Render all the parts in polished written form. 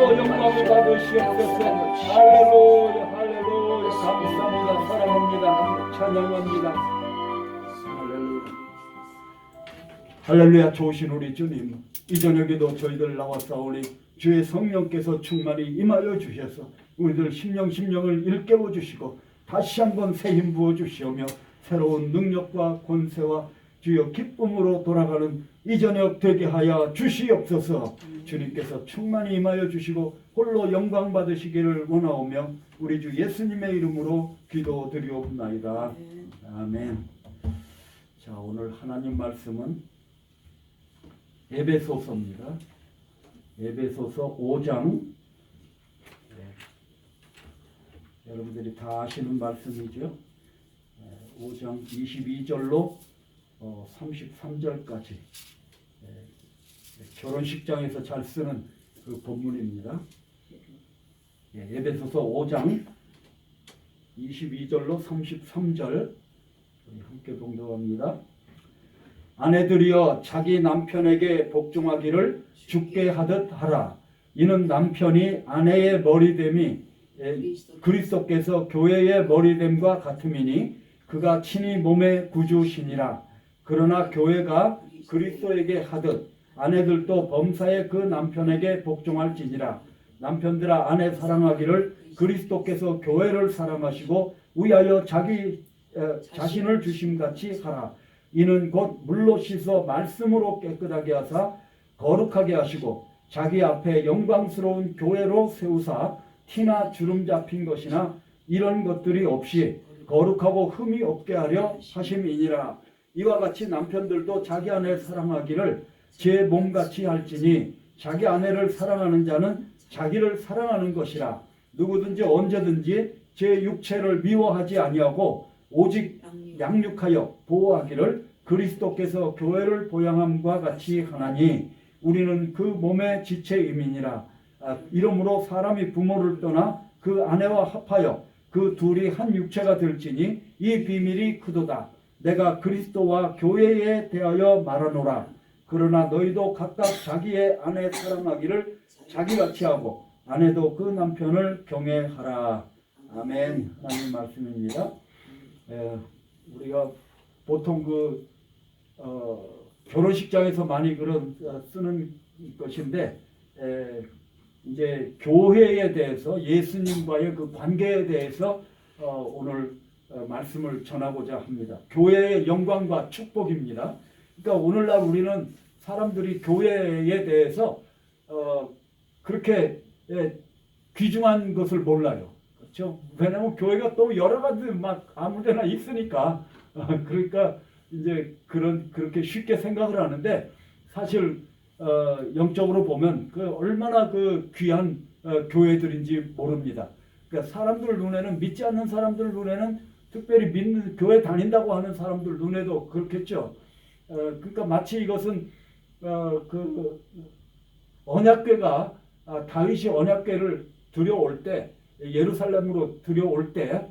홀로 영광을 받으시옵소서. 할렐루야 할렐루야. 감사합니다. 사랑합니다. 찬양합니다. 할렐루야. 좋으신 우리 주님, 이 저녁에도 저희들 나왔사오니 주의 성령께서 충만히 임하여 주셔서 우리들 심령을 일깨워 주시고 다시 한번 새 힘 부어 주시오며 새로운 능력과 권세와 주여 기쁨으로 돌아가는 이 저녁 되게 하여 주시옵소서. 주님께서 충만히 임하여 주시고 홀로 영광 받으시기를 원하오며 우리 주 예수님의 이름으로 기도드리옵나이다. 아멘. 자, 오늘 하나님 말씀은 에베소서입니다. 에베소서 5장, 여러분들이 다 아시는 말씀이죠. 5장 22절로 33절까지 결혼식장에서 잘 쓰는 그 본문입니다. 에베소서 5장 22절로 33절 함께 봉독합니다. 아내들이여 자기 남편에게 복종하기를 주께 하듯 하라. 이는 남편이 아내의 머리됨이 그리스도께서 교회의 머리됨과 같음이니 그가 친히 몸의 구주시니라. 그러나 교회가 그리스도에게 하듯 아내들도 범사에 그 남편에게 복종할지니라. 남편들아 아내 사랑하기를 그리스도께서 교회를 사랑하시고 위하여 자기 자신을 주심같이 하라. 이는 곧 물로 씻어 말씀으로 깨끗하게 하사 거룩하게 하시고 자기 앞에 영광스러운 교회로 세우사 티나 주름 잡힌 것이나 이런 것들이 없이 거룩하고 흠이 없게 하려 하심이니라. 이와 같이 남편들도 자기 아내 사랑하기를 제 몸같이 할지니 자기 아내를 사랑하는 자는 자기를 사랑하는 것이라. 누구든지 언제든지 제 육체를 미워하지 아니하고 오직 양육하여 보호하기를 그리스도께서 교회를 보양함과 같이 하나니 우리는 그 몸의 지체임이니라. 이러므로 사람이 부모를 떠나 그 아내와 합하여 그 둘이 한 육체가 될지니 이 비밀이 크도다. 내가 그리스도와 교회에 대하여 말하노라. 그러나 너희도 각각 자기의 아내 사랑하기를 자기같이 하고 아내도 그 남편을 경외하라. 아멘. 하나님 말씀입니다. 우리가 보통 결혼식장에서 많이 쓰는 것인데 이제 교회에 대해서 예수님과의 그 관계에 대해서 오늘 말씀을 전하고자 합니다. 교회의 영광과 축복입니다. 그러니까 오늘날 우리는 사람들이 교회에 대해서 그렇게 귀중한 것을 몰라요. 그렇죠? 왜냐하면 교회가 또 여러 가지 막 아무데나 있으니까 그러니까 이제 그렇게 쉽게 생각을 하는데 사실 영적으로 보면 얼마나 귀한 교회들인지 모릅니다. 그러니까 사람들 눈에는 믿지 않는 사람들 눈에는 특별히 믿는 교회 다닌다고 하는 사람들 눈에도 그렇겠죠. 그러니까 마치 이것은 언약궤가 다윗이 언약궤를 들여올 때 예루살렘으로 들여올 때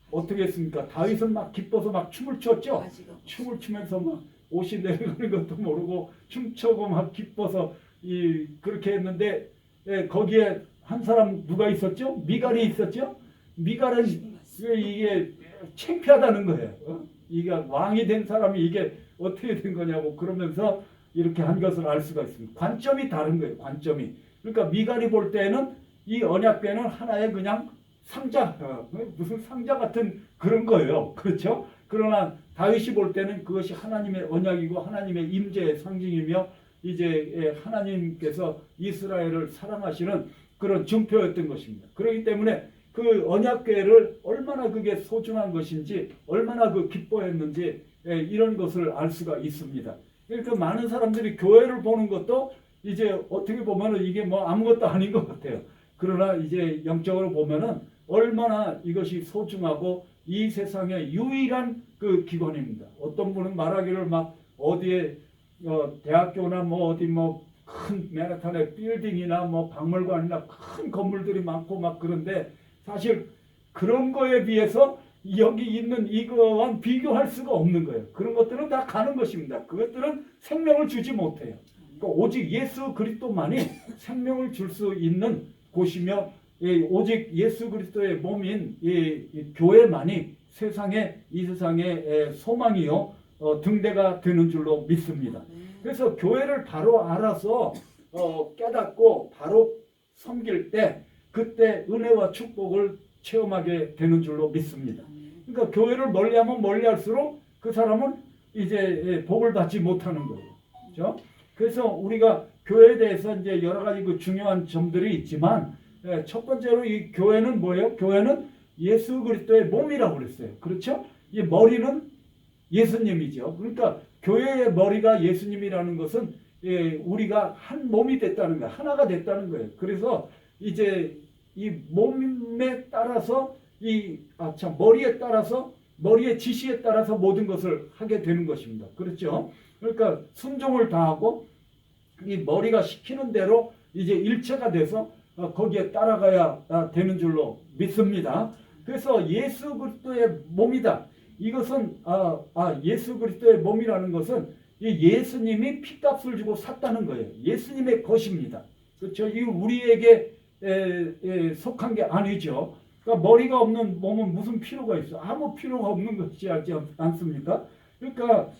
어떻게 했습니까? 다윗은 막 기뻐서 막 춤을 췄죠. 춤을 추면서 막 옷이 내려가는 것도 모르고 춤추고 막 기뻐서 그렇게 했는데 거기에 한 사람 누가 있었죠? 미갈이 있었죠. 미갈은 이게 창피하다는 거예요. 이게 왕이 된 사람이 이게 어떻게 된 거냐고 그러면서 이렇게 한 것을 알 수가 있습니다. 관점이 다른 거예요. 관점이. 그러니까 미갈이 볼 때는 이 언약궤는 하나의 그냥 상자, 무슨 상자 같은 그런 거예요. 그렇죠? 그러나 다윗이 볼 때는 그것이 하나님의 언약이고 하나님의 임재의 상징이며 이제 하나님께서 이스라엘을 사랑하시는 그런 증표였던 것입니다. 그렇기 때문에 그 언약궤를 얼마나 그게 소중한 것인지 얼마나 기뻐했는지 이런 것을 알 수가 있습니다. 그러니까 많은 사람들이 교회를 보는 것도 이제 어떻게 보면은 이게 뭐 아무것도 아닌 것 같아요. 그러나 이제 영적으로 보면은 얼마나 이것이 소중하고 이 세상의 유일한 기관입니다. 어떤 분은 말하기를 막 어디에 대학교나 뭐 어디 뭐 큰 맨하탄의 빌딩이나 뭐 박물관이나 큰 건물들이 많고 막 그런데 사실 그런 거에 비해서 여기 있는 이거와 비교할 수가 없는 거예요. 그런 것들은 다 가는 것입니다. 그것들은 생명을 주지 못해요. 그러니까 오직 예수 그리스도만이 생명을 줄 수 있는 곳이며 오직 예수 그리스도의 몸인 이 교회만이 이 세상의 소망이요 등대가 되는 줄로 믿습니다. 그래서 교회를 바로 알아서 깨닫고 바로 섬길 때 그때 은혜와 축복을 체험하게 되는 줄로 믿습니다. 그러니까 교회를 멀리하면 멀리할수록 그 사람은 이제 복을 받지 못하는 거예요. 그렇죠? 그래서 우리가 교회에 대해서 이제 여러 가지 그 중요한 점들이 있지만 첫 번째로 이 교회는 뭐예요? 교회는 예수 그리스도의 몸이라고 그랬어요. 그렇죠? 이 머리는 예수님이죠. 그러니까 교회의 머리가 예수님이라는 것은 우리가 한 몸이 됐다는 거예요. 하나가 됐다는 거예요. 그래서 이제 이 몸에 따라서 머리에 따라서 머리의 지시에 따라서 모든 것을 하게 되는 것입니다. 그렇죠? 그러니까 순종을 다하고 이 머리가 시키는 대로 이제 일체가 돼서 거기에 따라가야 되는 줄로 믿습니다. 그래서 예수 그리스도의 몸이다. 이것은 예수 그리스도의 몸이라는 것은 예수님이 피값을 주고 샀다는 거예요. 예수님의 것입니다. 그렇죠? 이 우리에게 속한 게 아니죠. 그러니까 머리가 없는 몸은 무슨 필요가 있어? 아무 필요가 없는 것이지 않습니까? 그러니까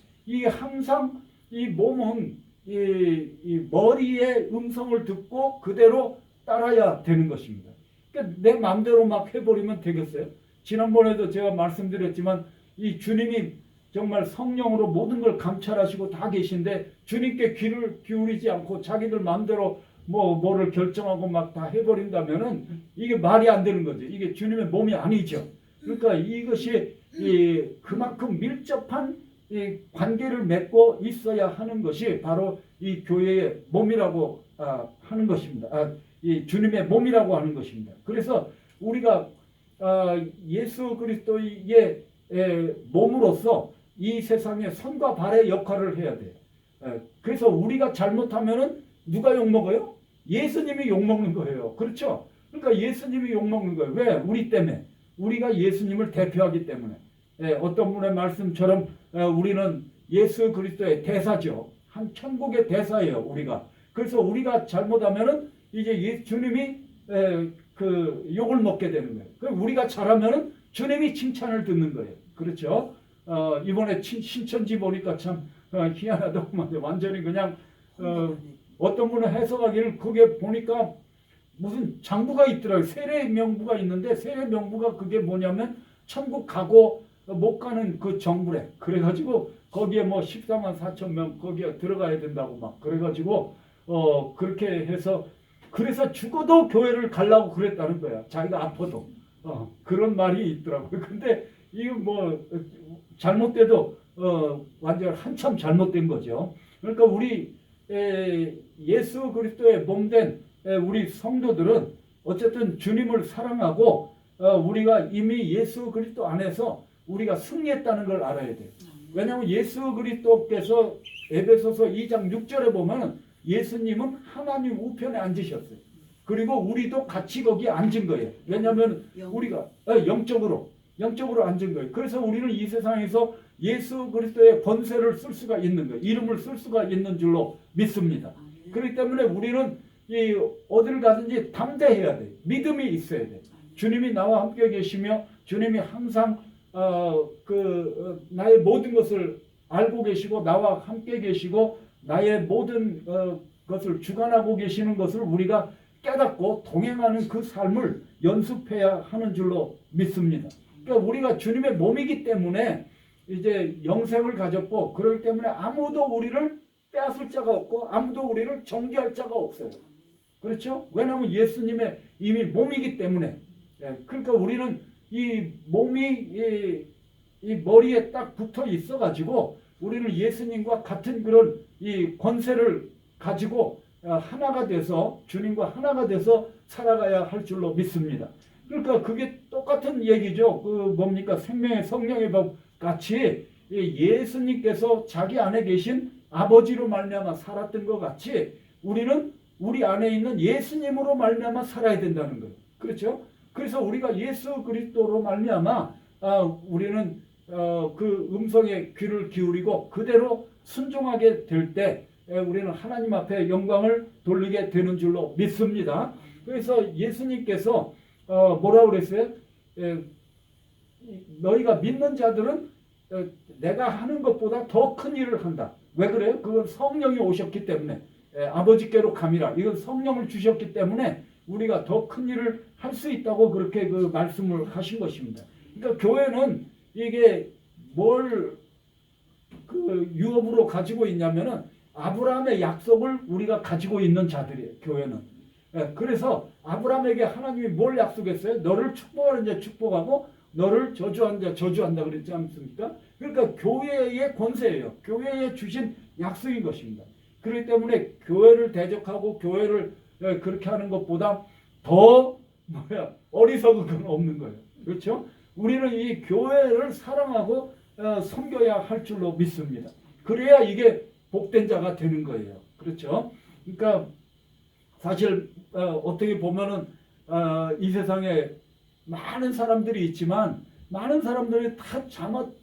항상 이 몸은 이 머리의 음성을 듣고 그대로 따라야 되는 것입니다. 그러니까 내 마음대로 막 해버리면 되겠어요? 지난번에도 제가 말씀드렸지만 이 주님이 정말 성령으로 모든 걸 감찰하시고 다 계신데 주님께 귀를 기울이지 않고 자기들 마음대로 뭐를 결정하고 막 다 해버린다면은 이게 말이 안 되는 거죠. 이게 주님의 몸이 아니죠. 그러니까 이것이 그만큼 밀접한 이 관계를 맺고 있어야 하는 것이 바로 이 교회의 몸이라고 하는 것입니다. 이 주님의 몸이라고 하는 것입니다. 그래서 우리가 예수 그리스도의 몸으로서 이 세상의 손과 발의 역할을 해야 돼요. 그래서 우리가 잘못하면은 누가 욕먹어요? 예수님이 욕먹는 거예요. 그렇죠? 그러니까 예수님이 욕먹는 거예요. 왜? 우리 때문에. 우리가 예수님을 대표하기 때문에. 어떤 분의 말씀처럼 우리는 예수 그리스도의 대사죠. 한 천국의 대사예요. 우리가. 그래서 우리가 잘못하면은 이제 주님이 그 욕을 먹게 되는 거예요. 그럼 우리가 잘하면은 주님이 칭찬을 듣는 거예요. 그렇죠? 이번에 신천지 보니까 참 희한하더구만. 완전히 그냥 어떤 분은 해석하기를 그게 보니까 무슨 장부가 있더라고요. 세례 명부가 있는데 세례 명부가 그게 뭐냐면 천국 가고 못 가는 그 정부래. 그래가지고 거기에 뭐 14만 4천 명 거기에 들어가야 된다고 막 그래가지고 그렇게 해서 그래서 죽어도 교회를 가려고 그랬다는 거야. 자기가 아파도 그런 말이 있더라고요. 근데 이거 뭐 잘못돼도 완전 한참 잘못된 거죠. 그러니까 우리 예수 그리스도의 몸된 우리 성도들은 어쨌든 주님을 사랑하고 우리가 이미 예수 그리스도 안에서 우리가 승리했다는 걸 알아야 돼요. 왜냐하면 예수 그리스도께서 에베소서 2장 6절에 보면 예수님은 하나님 우편에 앉으셨어요. 그리고 우리도 같이 거기에 앉은 거예요. 왜냐하면 우리가 영적으로 앉은 거예요. 그래서 우리는 이 세상에서 예수 그리스도의 권세를 쓸 수가 있는 거예요. 이름을 쓸 수가 있는 줄로 믿습니다. 그렇기 때문에 우리는 어디를 가든지 담대해야 돼요. 믿음이 있어야 돼요. 주님이 나와 함께 계시며 주님이 항상 나의 모든 것을 알고 계시고 나와 함께 계시고 나의 모든 것을 주관하고 계시는 것을 우리가 깨닫고 동행하는 그 삶을 연습해야 하는 줄로 믿습니다. 그러니까 우리가 주님의 몸이기 때문에 이제 영생을 가졌고 그렇기 때문에 아무도 우리를 빼앗을 자가 없고 아무도 우리를 정죄할 자가 없어요. 그렇죠? 왜냐하면 예수님의 이미 몸이기 때문에. 그러니까 우리는 이 몸이 이 머리에 딱 붙어 있어 가지고 우리는 예수님과 같은 그런 이 권세를 가지고 하나가 돼서 주님과 하나가 돼서 살아가야 할 줄로 믿습니다. 그러니까 그게 똑같은 얘기죠. 뭡니까? 생명의 성령의 법 같이 예수님께서 자기 안에 계신 아버지로 말미암아 살았던 것 같이 우리는 우리 안에 있는 예수님으로 말미암아 살아야 된다는 거예요. 그렇죠? 그래서 우리가 예수 그리스도로 말미암아 우리는 그 음성에 귀를 기울이고 그대로 순종하게 될 때 우리는 하나님 앞에 영광을 돌리게 되는 줄로 믿습니다. 그래서 예수님께서 뭐라고 그랬어요? 너희가 믿는 자들은 내가 하는 것보다 더 큰 일을 한다. 왜 그래요? 그건 성령이 오셨기 때문에 아버지께로 감이라. 이건 성령을 주셨기 때문에 우리가 더 큰 일을 할 수 있다고 그렇게 그 말씀을 하신 것입니다. 그러니까 교회는 이게 뭘 그 유업으로 가지고 있냐면은 아브라함의 약속을 우리가 가지고 있는 자들이에요. 교회는. 그래서 아브라함에게 하나님이 뭘 약속했어요? 너를 축복하는 자 축복하고 너를 저주하는 자 저주한다 그랬지 않습니까? 그러니까 교회의 권세예요. 교회에 주신 약속인 것입니다. 그렇기 때문에 교회를 대적하고 교회를 그렇게 하는 것보다 더 어리석은 건 없는 거예요. 그렇죠? 우리는 이 교회를 사랑하고 섬겨야 할 줄로 믿습니다. 그래야 이게 복된 자가 되는 거예요. 그렇죠? 그러니까 사실 어떻게 보면은 이 세상에 많은 사람들이 있지만 많은 사람들이 다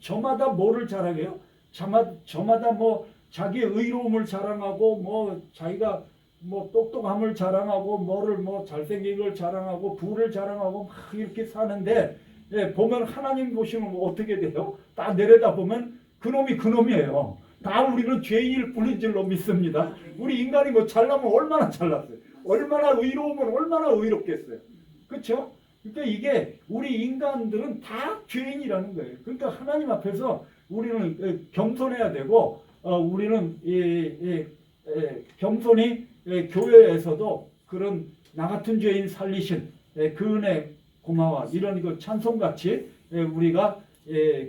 저마다 뭐를 자랑해요? 저마다 뭐 자기의 의로움을 자랑하고 뭐 자기가 뭐 똑똑함을 자랑하고 뭐를 뭐 잘생긴 걸 자랑하고 부를 자랑하고 막 이렇게 사는데 보면 하나님 보시면 뭐 어떻게 돼요? 딱 내려다 보면 그놈이 그놈이에요. 다 우리는 죄인일 뿐인 줄로 믿습니다. 우리 인간이 뭐 잘나면 얼마나 잘났어요. 얼마나 의로우면 얼마나 의롭겠어요. 그렇죠? 그러니까 이게 우리 인간들은 다 죄인이라는 거예요. 그러니까 하나님 앞에서 우리는 겸손해야 되고 우리는 겸손히 교회에서도 그런 나 같은 죄인 살리신 그 은혜 고마워 이런 그 찬송같이 우리가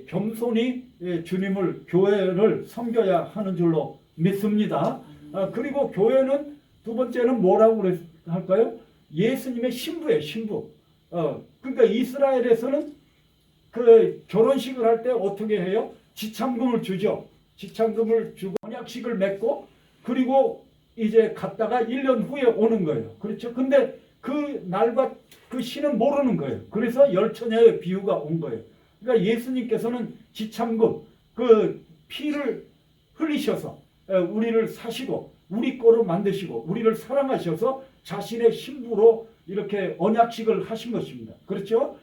겸손히 주님을 교회를 섬겨야 하는 줄로 믿습니다. 그리고 교회는 두 번째는 뭐라고 할까요? 예수님의 신부예요. 신부. 그러니까 이스라엘에서는 그 결혼식을 할 때 어떻게 해요? 지참금을 주죠. 지참금을 주고 언약식을 맺고 그리고 이제 갔다가 1년 후에 오는 거예요. 그렇죠? 근데 그 날과 그 시는 모르는 거예요. 그래서 열처녀의 비유가 온 거예요. 그러니까 예수님께서는 지참금 그 피를 흘리셔서 우리를 사시고 우리 거로 만드시고 우리를 사랑하셔서 자신의 신부로 이렇게 언약식을 하신 것입니다. 그렇죠?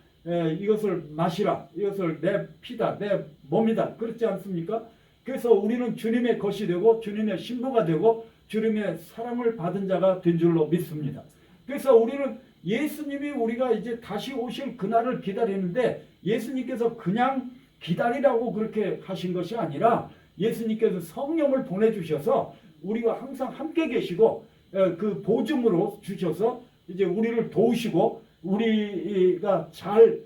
이것을 마시라. 이것을 내 피다. 내 몸이다. 그렇지 않습니까? 그래서 우리는 주님의 것이 되고 주님의 신부가 되고 주님의 사랑을 받은 자가 된 줄로 믿습니다. 그래서 우리는 예수님이 우리가 이제 다시 오실 그날을 기다리는데 예수님께서 그냥 기다리라고 그렇게 하신 것이 아니라 예수님께서 성령을 보내주셔서 우리가 항상 함께 계시고 그 보증으로 주셔서 이제 우리를 도우시고 우리가 잘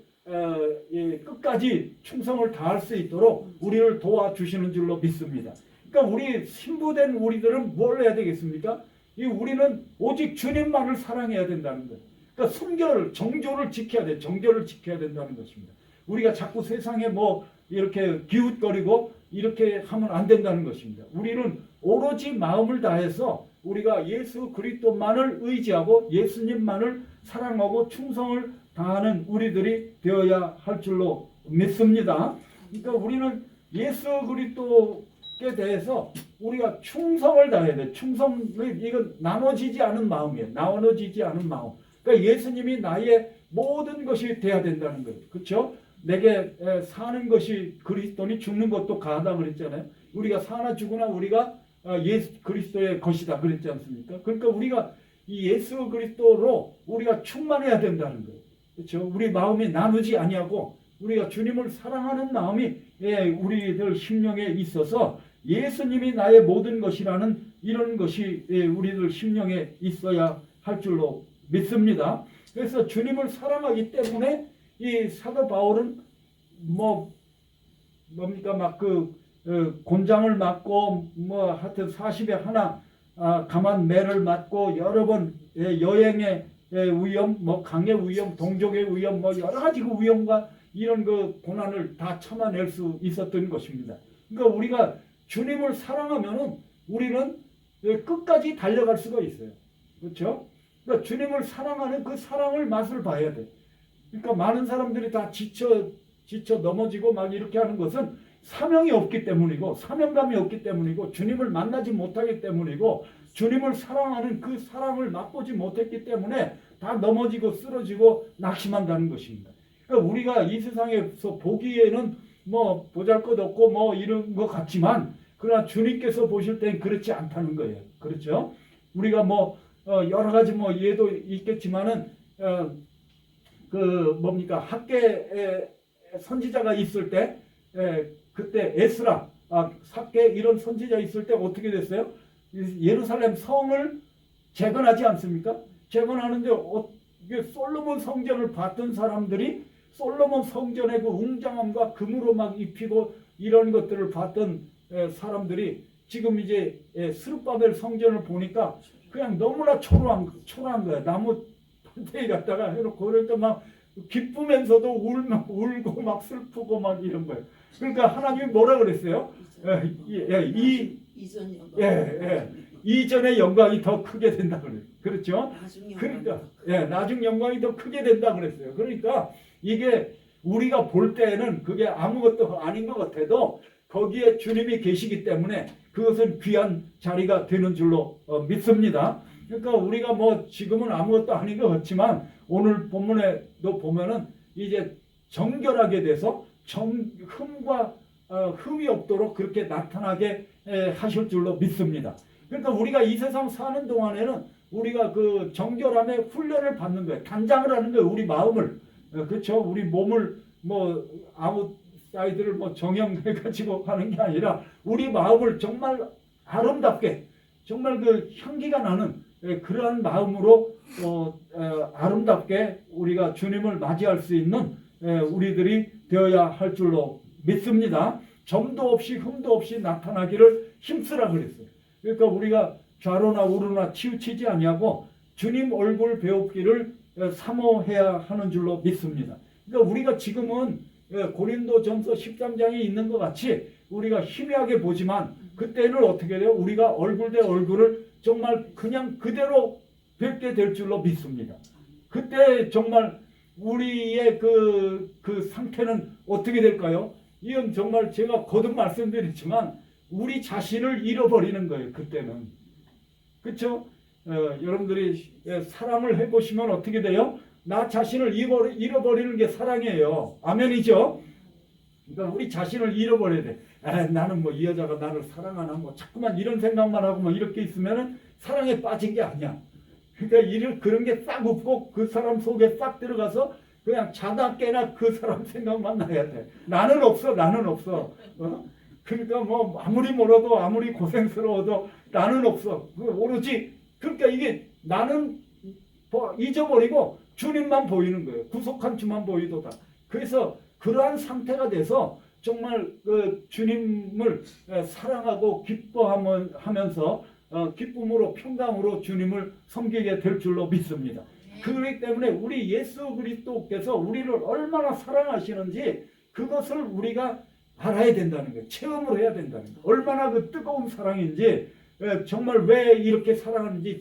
끝까지 충성을 다할 수 있도록 우리를 도와주시는 줄로 믿습니다. 그러니까 우리 신부된 우리들은 뭘 해야 되겠습니까? 우리는 오직 주님만을 사랑해야 된다는 거예요. 그러니까 순결, 정조를 지켜야 돼. 정결을 지켜야 된다는 것입니다. 우리가 자꾸 세상에 뭐 이렇게 기웃거리고 이렇게 하면 안 된다는 것입니다. 우리는 오로지 마음을 다해서 우리가 예수 그리스도만을 의지하고 예수님만을 사랑하고 충성을 다하는 우리들이 되어야 할 줄로 믿습니다. 그러니까 우리는 예수 그리스도께 대해서 우리가 충성을 다해야 돼. 충성은 이건 나눠지지 않은 마음이에요. 나눠지지 않은 마음. 그러니까 예수님이 나의 모든 것이 돼야 된다는 거예요. 그렇죠? 내게 사는 것이 그리스도니 죽는 것도 가하다 그랬잖아요. 우리가 사나 죽으나 우리가 예수 그리스도의 것이다 그랬지 않습니까? 그러니까 우리가 이 예수 그리스도로 우리가 충만해야 된다는 거예요. 그렇죠? 우리 마음이 나누지 아니하고 우리가 주님을 사랑하는 마음이 우리들 심령에 있어서 예수님이 나의 모든 것이라는 이런 것이 우리들 심령에 있어야 할 줄로 믿습니다. 그래서 주님을 사랑하기 때문에 이 사도 바울은 뭡니까 막 곤장을 맞고 뭐 하여튼 40에 하나 감한 매를 맞고 여러 번 여행의 위험, 뭐 강의 위험, 동족의 위험, 뭐 여러 가지 그 위험과 이런 그 고난을 다 참아낼 수 있었던 것입니다. 그러니까 우리가 주님을 사랑하면은 우리는 끝까지 달려갈 수가 있어요. 그렇죠? 그러니까 주님을 사랑하는 그 사랑을 맛을 봐야 돼. 그러니까 많은 사람들이 다 지쳐 넘어지고 막 이렇게 하는 것은 사명이 없기 때문이고 사명감이 없기 때문이고 주님을 만나지 못하기 때문이고 주님을 사랑하는 그 사랑을 맛보지 못했기 때문에 다 넘어지고 쓰러지고 낙심한다는 것입니다. 그러니까 우리가 이 세상에서 보기에는 뭐 보잘것없고 뭐 이런 것 같지만 그러나 주님께서 보실 땐 그렇지 않다는 거예요. 그렇죠? 우리가 뭐 여러 가지 뭐 예도 있겠지만은 그 뭡니까 학계에 선지자가 있을 때 그때 에스라, 삭개 이런 선지자 있을 때 어떻게 됐어요? 예루살렘 성을 재건하지 않습니까? 재건하는데 솔로몬 성전을 봤던 사람들이 솔로몬 성전의 그 웅장함과 금으로 막 입히고 이런 것들을 봤던 사람들이 지금 이제 스룹바벨 성전을 보니까 그냥 너무나 초라한 거야. 나무 판테이 갖다가 해놓고 그러니까 막 기쁘면서도 울고 막 슬프고 막 이런 거예요. 그러니까 하나님이 뭐라 그랬어요? 이전의 영광이 더 크게 된다 그래요. 그렇죠? 그러니까 나중 영광이 더 크게 된다 그랬어요. 그러니까 이게 우리가 볼 때는 그게 아무것도 아닌 것 같아도 거기에 주님이 계시기 때문에 그것은 귀한 자리가 되는 줄로 믿습니다. 그러니까 우리가 뭐 지금은 아무것도 아닌 것 같지만 오늘 본문에도 보면은 이제 정결하게 돼서 흠이 없도록 그렇게 나타나게 하실 줄로 믿습니다. 그러니까 우리가 이 세상 사는 동안에는 우리가 그 정결함의 훈련을 받는 거예요. 단장을 하는 거예요. 우리 마음을. 그렇죠? 우리 몸을 뭐 아웃사이드를 뭐 정형해가지고 하는 게 아니라 우리 마음을 정말 아름답게 정말 그 향기가 나는 그러한 마음으로 아름답게 우리가 주님을 맞이할 수 있는 우리들이 되어야 할 줄로 믿습니다. 점도 없이 흠도 없이 나타나기를 힘쓰라 그랬어요. 그러니까 우리가 좌로나 우로나 치우치지 아니하고 주님 얼굴 배우기를 사모해야 하는 줄로 믿습니다. 그러니까 우리가 지금은 고린도전서 13장에 있는 것 같이 우리가 희미하게 보지만 그때는 어떻게 돼요? 우리가 얼굴 대 얼굴을 정말 그냥 그대로 뵙게 될 줄로 믿습니다. 그때 정말 우리의 그 상태는 어떻게 될까요? 이건 정말 제가 거듭 말씀드리지만 우리 자신을 잃어버리는 거예요. 그때는. 그렇죠? 여러분들이 사랑을 해보시면 어떻게 돼요? 나 자신을 잃어버리는 게 사랑이에요. 아멘이죠? 그러니까 우리 자신을 잃어버려야 돼. 나는 뭐 이 여자가 나를 사랑하나 뭐 자꾸만 이런 생각만 하고 뭐 이렇게 있으면은 사랑에 빠진 게 아니야. 그러니까 그런 게 싹 없고 그 사람 속에 싹 들어가서 그냥 자다 깨나 그 사람 생각만 나야 돼. 나는 없어. 그러니까 뭐 아무리 멀어도 아무리 고생스러워도 나는 없어. 오로지 그러니까 이게 나는 잊어버리고 주님만 보이는 거예요. 구속한 주만 보이도다. 그래서 그러한 상태가 돼서 정말 그 주님을 사랑하고 기뻐하면서 기쁨으로 평강으로 주님을 섬기게 될 줄로 믿습니다. 그렇기 때문에 우리 예수 그리스도께서 우리를 얼마나 사랑하시는지 그것을 우리가 알아야 된다는 거예요. 체험을 해야 된다는 거예요. 얼마나 그 뜨거운 사랑인지 정말 왜 이렇게 사랑하는지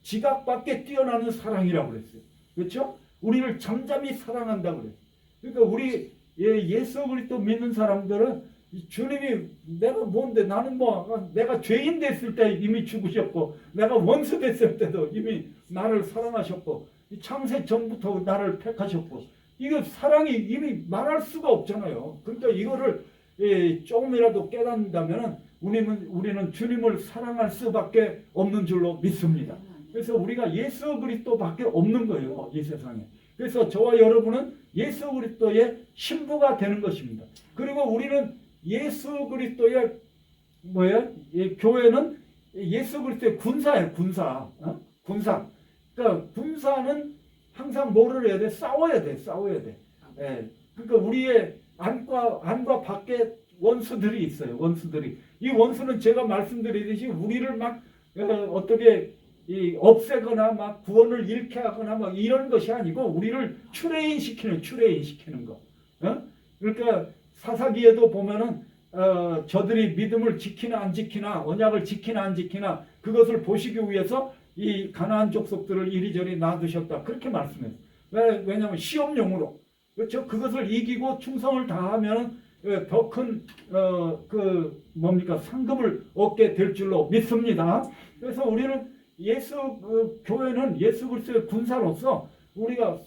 지각 밖에 뛰어나는 사랑이라고 그랬어요. 그렇죠? 우리를 잠잠히 사랑한다고 그랬어요. 그러니까 우리 예수 그리스도 믿는 사람들은 주님이 내가 뭔데 나는 뭐 내가 죄인 됐을 때 이미 죽으셨고 내가 원수 됐을 때도 이미 나를 사랑하셨고 창세 전부터 나를 택하셨고 이거 사랑이 이미 말할 수가 없잖아요. 그러니까 이거를 조금이라도 깨닫는다면 우리는 주님을 사랑할 수밖에 없는 줄로 믿습니다. 그래서 우리가 예수 그리스도밖에 없는 거예요. 이 세상에. 그래서 저와 여러분은 예수 그리스도의 신부가 되는 것입니다. 그리고 우리는 예수 그리스도의 교회는 예수 그리스도의 군사예요. 군사. 그러니까 군사는 항상 뭐를 해야 돼? 싸워야 돼. 그러니까 우리의 안과 밖에 원수들이 있어요. 이 원수는 제가 말씀드리듯이 우리를 막 어떻게 없애거나 막 구원을 잃게 하거나 막 이런 것이 아니고 우리를 출애인시키는 거. 그러니까 사사기에도 보면은 저들이 믿음을 지키나 안 지키나 언약을 지키나 안 지키나 그것을 보시기 위해서 이 가나안 족속들을 이리저리 놔두셨다. 그렇게 말씀해요. 왜냐하면 시험용으로. 그렇죠? 그것을 이기고 충성을 다하면 더 큰 뭡니까 상급을 얻게 될 줄로 믿습니다. 그래서 우리는 교회는 예수 그리스도의 군사로서 우리가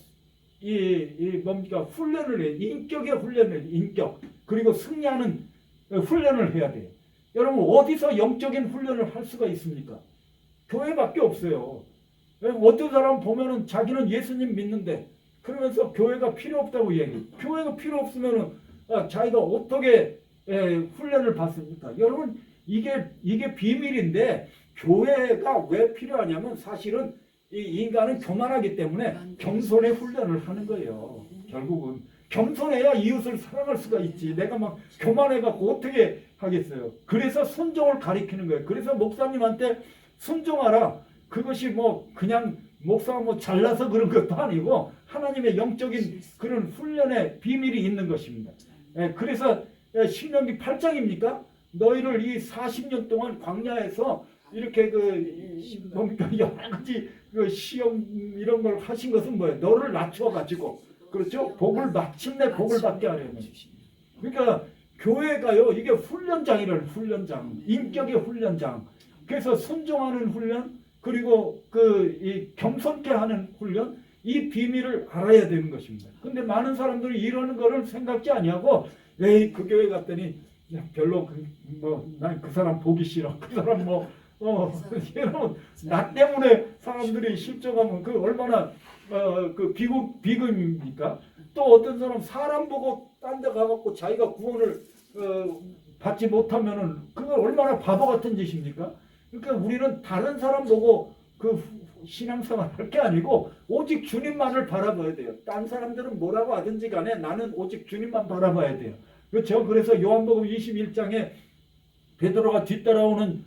뭡니까 훈련을 해 인격의 훈련을 인격 그리고 승리하는 훈련을 해야 돼요. 여러분 어디서 영적인 훈련을 할 수가 있습니까? 교회밖에 없어요. 어떤 사람 보면은 자기는 예수님 믿는데 그러면서 교회가 필요 없다고 얘기해. 교회가 필요 없으면은 자기가 어떻게 훈련을 받습니까? 여러분 이게 비밀인데 교회가 왜 필요하냐면 사실은 이 인간은 교만하기 때문에 겸손의 훈련을 하는 거예요. 결국은 겸손해야 이웃을 사랑할 수가 있지. 내가 막 교만해갖고 어떻게 하겠어요? 그래서 순종을 가리키는 거예요. 그래서 목사님한테 순종하라. 그것이 뭐 그냥 목사가 뭐 잘나서 그런 것도 아니고 하나님의 영적인 그런 훈련의 비밀이 있는 것입니다. 그래서 신명기 8장입니까? 너희를 이 40년 동안 광야에서 이렇게 뭡니까 여러 가지 시험 이런 걸 하신 것은 뭐예요? 너를 낮춰 가지고 그렇죠? 마침내 복을 받게 하려는. 그러니까 교회가요 이게 훈련장이라는 훈련장, 인격의 훈련장. 그래서 순종하는 훈련 그리고 이 겸손케 하는 훈련 이 비밀을 알아야 되는 것입니다. 근데 많은 사람들이 이러는 거를 생각지 아니하고 에이 그 교회 갔더니 별로 난 그 사람 보기 싫어. 그 사람 여러분 나 때문에 사람들이 실족하면 그 얼마나 비극입니까? 또 어떤 사람 보고 딴 데 가갖고 자기가 구원을 받지 못하면은 그건 얼마나 바보 같은 짓입니까? 그러니까 우리는 다른 사람 보고 신앙생활 할 게 아니고 오직 주님만을 바라봐야 돼요. 딴 사람들은 뭐라고 하든지 간에 나는 오직 주님만 바라봐야 돼요. 그렇죠? 그래서 요한복음 21장에 베드로가 뒤따라오는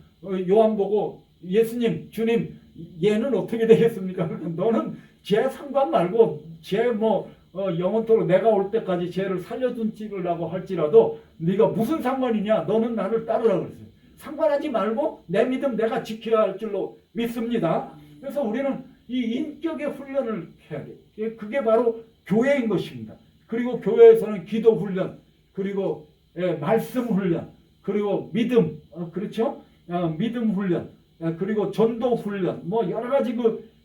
요한 보고 예수님, 주님, 얘는 어떻게 되겠습니까? 너는 죄 상관 말고 죄 영원토록 내가 올 때까지 죄를 살려둔 찍으려고 할지라도 네가 무슨 상관이냐? 너는 나를 따르라 그랬어요. 상관하지 말고 내 믿음 내가 지켜야 할 줄로 믿습니다. 그래서 우리는 이 인격의 훈련을 해야 돼요. 그게 바로 교회인 것입니다. 그리고 교회에서는 기도 훈련, 그리고 말씀 훈련, 그리고 믿음, 그렇죠? 믿음 훈련, 그리고 전도 훈련, 여러 가지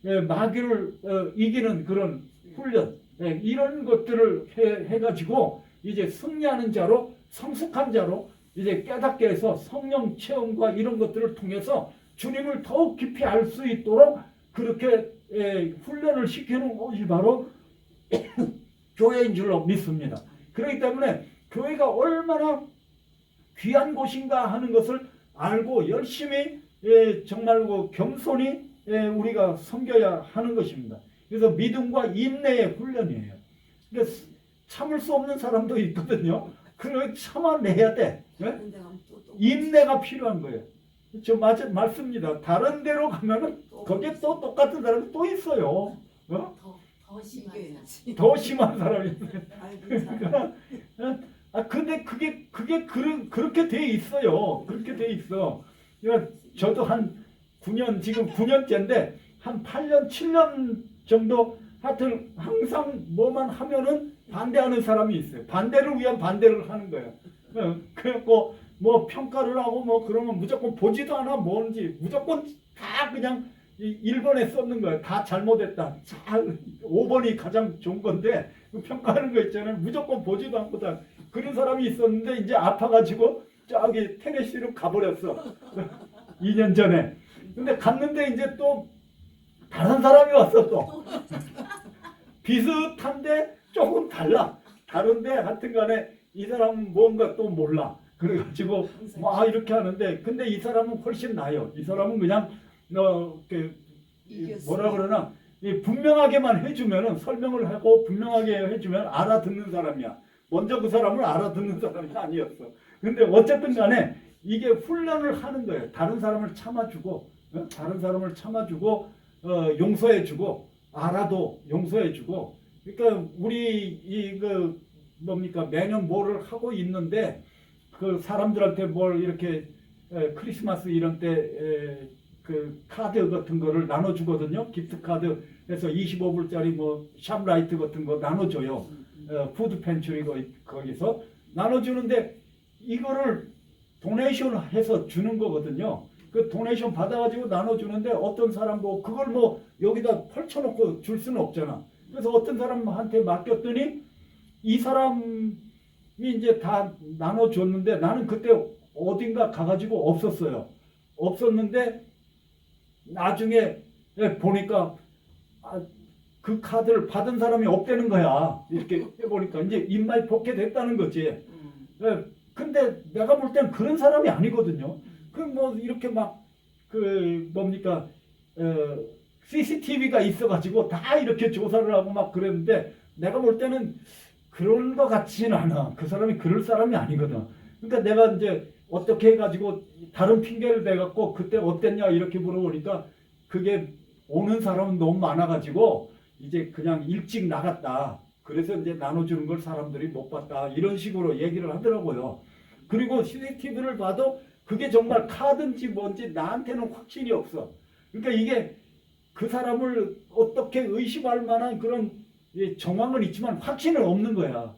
마귀를 이기는 그런 훈련, 이런 것들을 해가지고 이제 승리하는 자로, 성숙한 자로 이제 깨닫게 해서 성령 체험과 이런 것들을 통해서 주님을 더욱 깊이 알 수 있도록 그렇게 훈련을 시키는 것이 바로 교회인 줄로 믿습니다. 그렇기 때문에 교회가 얼마나 귀한 곳인가 하는 것을 알고 열심히 정말 겸손히 우리가 섬겨야 하는 것입니다. 그래서 믿음과 인내의 훈련이에요. 그러니까 참을 수 없는 사람도 있거든요. 그걸 참아내야 돼. 네? 인내가 필요한 거예요. 저 맞습니다. 다른 데로 가면은 거기에 또 똑같은 사람이 또 있어요. 더 심한 사람이 있어요. 근데 그게 그렇게 돼 있어요. 그렇게 돼 있어. 그러니까 저도 한 9년, 지금 9년째인데 한 8년, 7년 정도 하여튼 항상 뭐만 하면은 반대하는 사람이 있어요. 반대를 위한 반대를 하는 거예요. 그래갖고 평가를 하고 그러면 무조건 보지도 않아 뭔지 무조건 다 그냥 1번에 썼는 거예요. 다 잘못했다. 5번이 가장 좋은 건데 평가하는 거 있잖아요. 무조건 보지도 않고 다 그런 사람이 있었는데 이제 아파가지고 저기 테네시로 가버렸어. 2년 전에. 근데 갔는데 이제 또 다른 사람이 왔어 또. 비슷한데 조금 달라. 다른데 하여튼 간에 이 사람은 뭔가 또 몰라. 그래가지고 이렇게 하는데 근데 이 사람은 훨씬 나아요. 이 사람은 그냥 뭐라 그러나 분명하게만 해주면은 설명을 하고 분명하게 해주면 알아듣는 사람이야. 먼저 그 사람을 알아듣는 사람이 아니었어. 근데 어쨌든 간에 이게 훈련을 하는 거예요. 다른 사람을 참아주고 용서해주고 알아도 용서해주고. 그러니까 우리 매년 뭐를 하고 있는데 그 사람들한테 뭘 이렇게 크리스마스 이런 때 카드 같은 거를 나눠주거든요. 기프트 카드 해서 25불짜리 샵라이트 같은 거 나눠줘요. 푸드 펜츄리 거기서. 나눠주는데 이거를 도네이션 해서 주는 거거든요. 그 도네이션 받아가지고 나눠주는데 어떤 사람 뭐 그걸 뭐 여기다 펼쳐놓고 줄 수는 없잖아. 그래서 어떤 사람한테 맡겼더니 이 사람이 이제 다 나눠줬는데 나는 그때 어딘가 가가지고 없었어요. 없었는데 나중에 보니까 그 카드를 받은 사람이 없다는 거야. 이렇게 해보니까 이제 인마이 포켓 됐다는 거지. 근데 내가 볼 땐 그런 사람이 아니거든요. 그 뭐 이렇게 막 그 뭡니까 CCTV가 있어가지고 다 이렇게 조사를 하고 막 그랬는데 내가 볼 때는 그런 것 같지는 않아. 그 사람이 그럴 사람이 아니거든. 그러니까 내가 이제 어떻게 해가지고 다른 핑계를 대갖고 그때 어땠냐 이렇게 물어보니까 그게 오는 사람은 너무 많아가지고 이제 그냥 일찍 나갔다. 그래서 이제 나눠주는 걸 사람들이 못 봤다. 이런 식으로 얘기를 하더라고요. 그리고 CCTV를 봐도 그게 정말 카든지 뭔지 나한테는 확신이 없어. 그러니까 이게 그 사람을 어떻게 의심할 만한 그런 정황은 있지만 확신은 없는 거야.